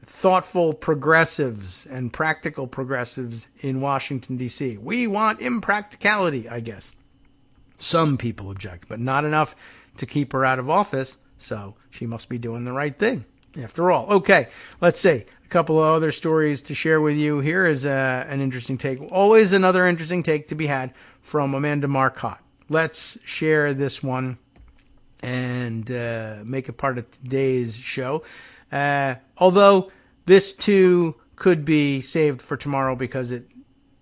Speaker 2: thoughtful progressives and practical progressives in Washington, D.C. We want impracticality, I guess. Some people object, but not enough to keep her out of office, so she must be doing the right thing, after all. Okay, let's see. A couple of other stories to share with you. Here is an interesting take. Always another interesting take to be had from Amanda Marcotte. Let's share this one and make it part of today's show. Although this too could be saved for tomorrow because it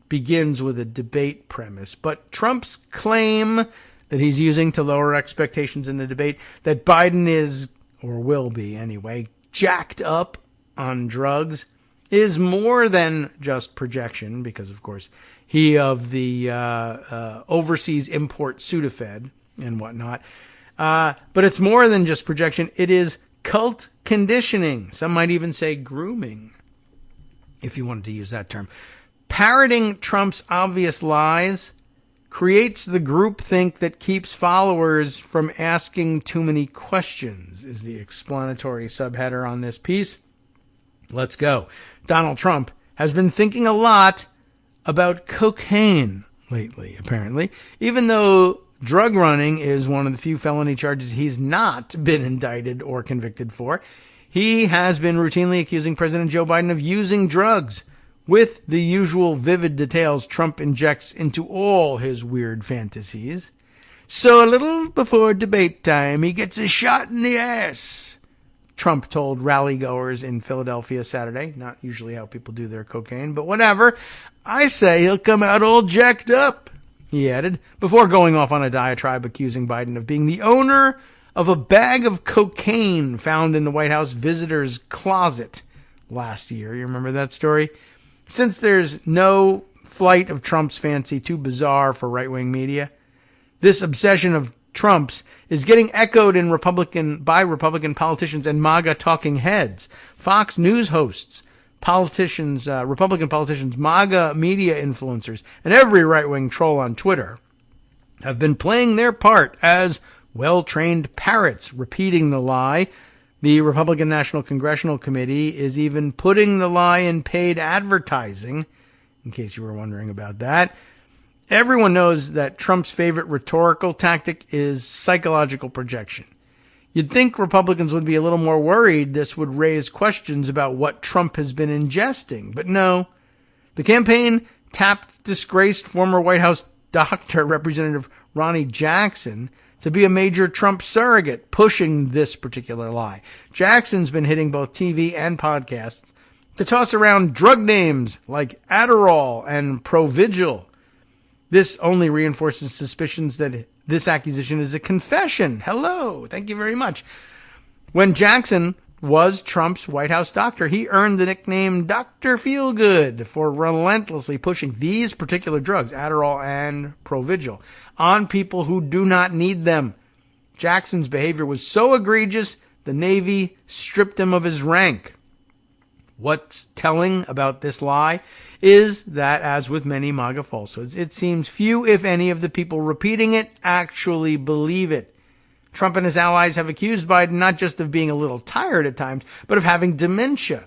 Speaker 2: begins with a debate premise. But Trump's claim that he's using to lower expectations in the debate that Biden is, or will be anyway, jacked up on drugs is more than just projection, because of course he of the overseas import Sudafed and whatnot. But it's more than just projection. It is cult conditioning. Some might even say grooming, if you wanted to use that term. Parroting Trump's obvious lies creates the groupthink that keeps followers from asking too many questions, is the explanatory subheader on this piece. Let's go. Donald Trump has been thinking a lot about cocaine lately, apparently, even though drug running is one of the few felony charges he's not been indicted or convicted for. He has been routinely accusing President Joe Biden of using drugs, with the usual vivid details Trump injects into all his weird fantasies. So a little before debate time, he gets a shot in the ass, Trump told rally-goers in Philadelphia Saturday. Not usually how people do their cocaine, but whatever. I say he'll come out all jacked up, he added, before going off on a diatribe accusing Biden of being the owner of a bag of cocaine found in the White House visitor's closet last year. You remember that story? Since there's no flight of Trump's fancy too bizarre for right-wing media, this obsession of Trump's is getting echoed by Republican politicians and MAGA talking heads, Fox News hosts, politicians, Republican politicians, MAGA media influencers, and every right-wing troll on Twitter have been playing their part as well-trained parrots, repeating the lie. The Republican National Congressional Committee is even putting the lie in paid advertising, in case you were wondering about that. Everyone knows that Trump's favorite rhetorical tactic is psychological projection. You'd think Republicans would be a little more worried this would raise questions about what Trump has been ingesting, but no. The campaign tapped disgraced former White House doctor, Representative Ronnie Jackson, to be a major Trump surrogate, pushing this particular lie. Jackson's been hitting both TV and podcasts to toss around drug names like Adderall and Provigil. This only reinforces suspicions that this accusation is a confession. Hello, thank you very much. When Jackson was Trump's White House doctor, he earned the nickname Dr. Feelgood for relentlessly pushing these particular drugs, Adderall and Provigil, on people who do not need them. Jackson's behavior was so egregious, the Navy stripped him of his rank. What's telling about this lie is that, as with many MAGA falsehoods, it seems few, if any, of the people repeating it actually believe it. Trump and his allies have accused Biden not just of being a little tired at times, but of having dementia.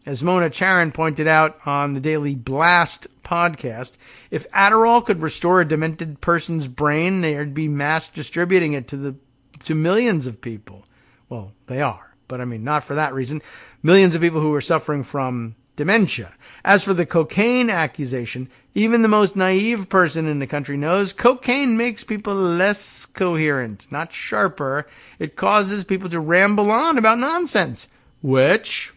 Speaker 2: As Mona Charen pointed out on the Daily Blast podcast, if Adderall could restore a demented person's brain, they'd be mass distributing it to millions of people. Well, they are, but I mean, not for that reason. Millions of people who are suffering from dementia. As for the cocaine accusation, even the most naive person in the country knows cocaine makes people less coherent, not sharper. It causes people to ramble on about nonsense, which,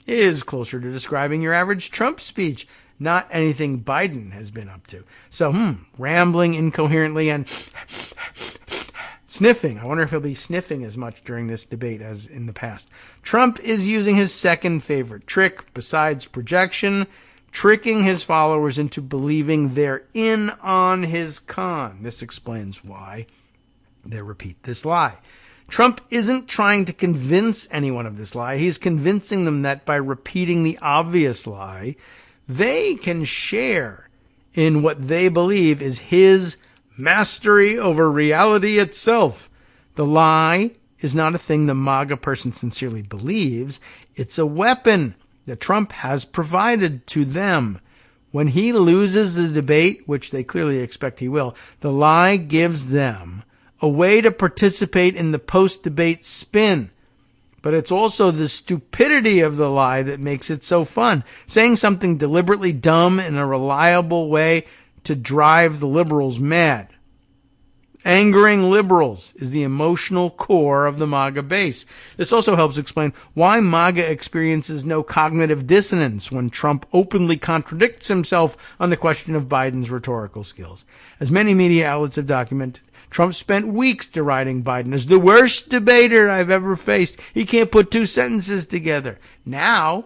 Speaker 2: is closer to describing your average Trump speech, not anything Biden has been up to. So, rambling incoherently and sniffing. I wonder if he'll be sniffing as much during this debate as in the past. Trump is using his second favorite trick, besides projection, tricking his followers into believing they're in on his con. This explains why they repeat this lie. Trump isn't trying to convince anyone of this lie. He's convincing them that by repeating the obvious lie, they can share in what they believe is his mastery over reality itself. The lie is not a thing the MAGA person sincerely believes. It's a weapon that Trump has provided to them. When he loses the debate, which they clearly expect he will, the lie gives them a way to participate in the post-debate spin. But it's also the stupidity of the lie that makes it so fun. Saying something deliberately dumb in a reliable way to drive the liberals mad. Angering liberals is the emotional core of the MAGA base. This also helps explain why MAGA experiences no cognitive dissonance when Trump openly contradicts himself on the question of Biden's rhetorical skills. As many media outlets have documented, Trump spent weeks deriding Biden as the worst debater I've ever faced. He can't put two sentences together. Now,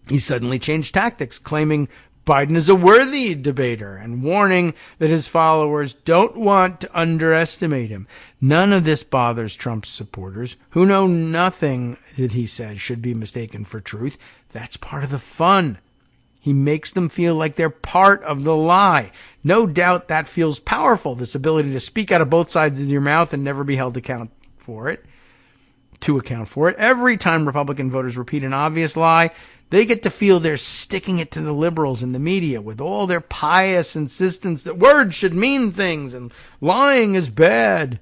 Speaker 2: he suddenly changed tactics, claiming Biden is a worthy debater and warning that his followers don't want to underestimate him. None of this bothers Trump's supporters, who know nothing that he says should be mistaken for truth. That's part of the fun. He makes them feel like they're part of the lie. No doubt that feels powerful, this ability to speak out of both sides of your mouth and never be held to account for it. Every time Republican voters repeat an obvious lie, they get to feel they're sticking it to the liberals in the media with all their pious insistence that words should mean things and lying is bad.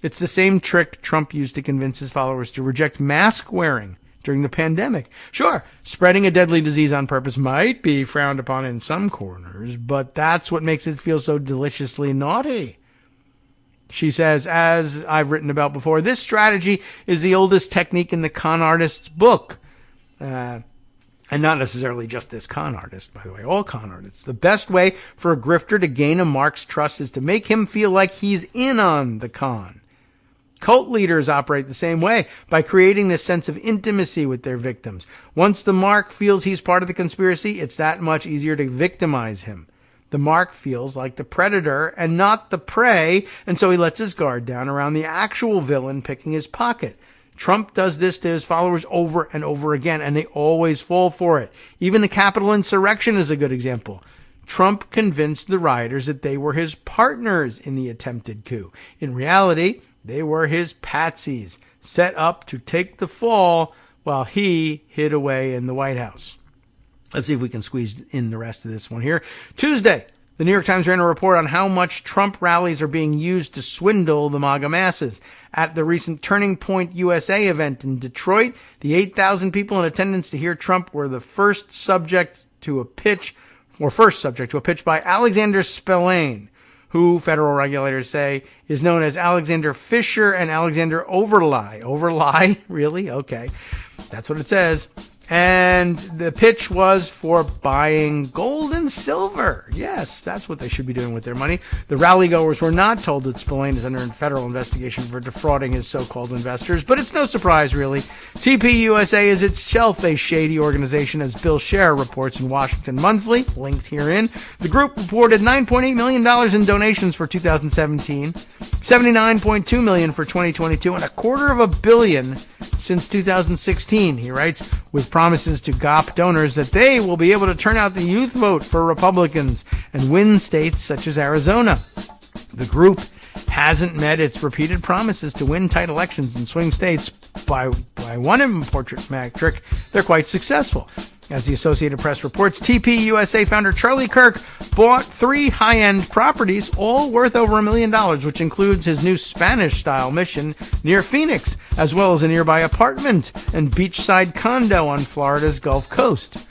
Speaker 2: It's the same trick Trump used to convince his followers to reject mask wearing during the pandemic. Sure, spreading a deadly disease on purpose might be frowned upon in some corners, but that's what makes it feel so deliciously naughty. She says, as I've written about before, this strategy is the oldest technique in the con artist's book. And not necessarily just this con artist, by the way, all con artists. The best way for a grifter to gain a mark's trust is to make him feel like he's in on the con. Cult leaders operate the same way, by creating this sense of intimacy with their victims. Once the mark feels he's part of the conspiracy, it's that much easier to victimize him. The mark feels like the predator and not the prey, and so he lets his guard down around the actual villain picking his pocket. Trump does this to his followers over and over again, and they always fall for it. Even the Capitol insurrection is a good example. Trump convinced the rioters that they were his partners in the attempted coup. In reality, they were his patsies, set up to take the fall while he hid away in the White House. Let's see if we can squeeze in the rest of this one here. Tuesday, the New York Times ran a report on how much Trump rallies are being used to swindle the MAGA masses. At the recent Turning Point USA event in Detroit, the 8,000 people in attendance to hear Trump were the first subject to a pitch by Alexander Spillane, who federal regulators say is known as Alexander Fisher and Alexander Overlie. Overlie? Really? Okay. That's what it says. And the pitch was for buying gold and silver. Yes, that's what they should be doing with their money. The rally goers were not told that Spillane is under a federal investigation for defrauding his so-called investors, but it's no surprise, really. TPUSA is itself a shady organization, as Bill Scher reports in Washington Monthly, linked herein. The group reported $9.8 million in donations for 2017, $79.2 million for 2022, and $250 million since 2016, he writes, with promises to GOP donors that they will be able to turn out the youth vote for Republicans and win states such as Arizona. The group hasn't met its repeated promises to win tight elections in swing states. By one important metric, they're quite successful. As the Associated Press reports, TPUSA founder Charlie Kirk bought 3 high-end properties, all worth over $1 million, which includes his new Spanish-style mission near Phoenix, as well as a nearby apartment and beachside condo on Florida's Gulf Coast.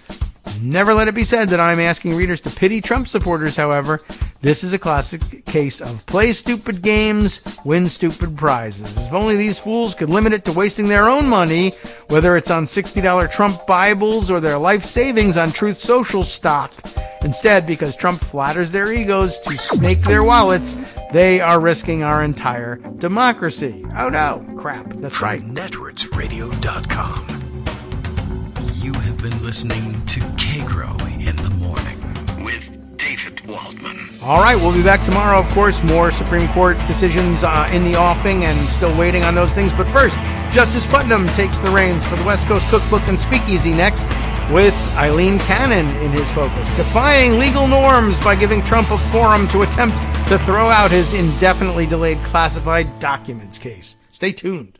Speaker 2: Never let it be said that I'm asking readers to pity Trump supporters, however. This is a classic case of play stupid games, win stupid prizes. If only these fools could limit it to wasting their own money, whether it's on $60 Trump Bibles or their life savings on Truth Social stock. Instead, because Trump flatters their egos to snake their wallets, they are risking our entire democracy. Oh no, crap, that's right.
Speaker 1: Netrootsradio.com. You have been listening to Kagro in the Morning with David Waldman.
Speaker 2: All right, we'll be back tomorrow, of course. More Supreme Court decisions in the offing and still waiting on those things. But first, Justice Putnam takes the reins for the West Coast Cookbook and Speakeasy next, with Eileen Cannon in his focus, defying legal norms by giving Trump a forum to attempt to throw out his indefinitely delayed classified documents case. Stay tuned.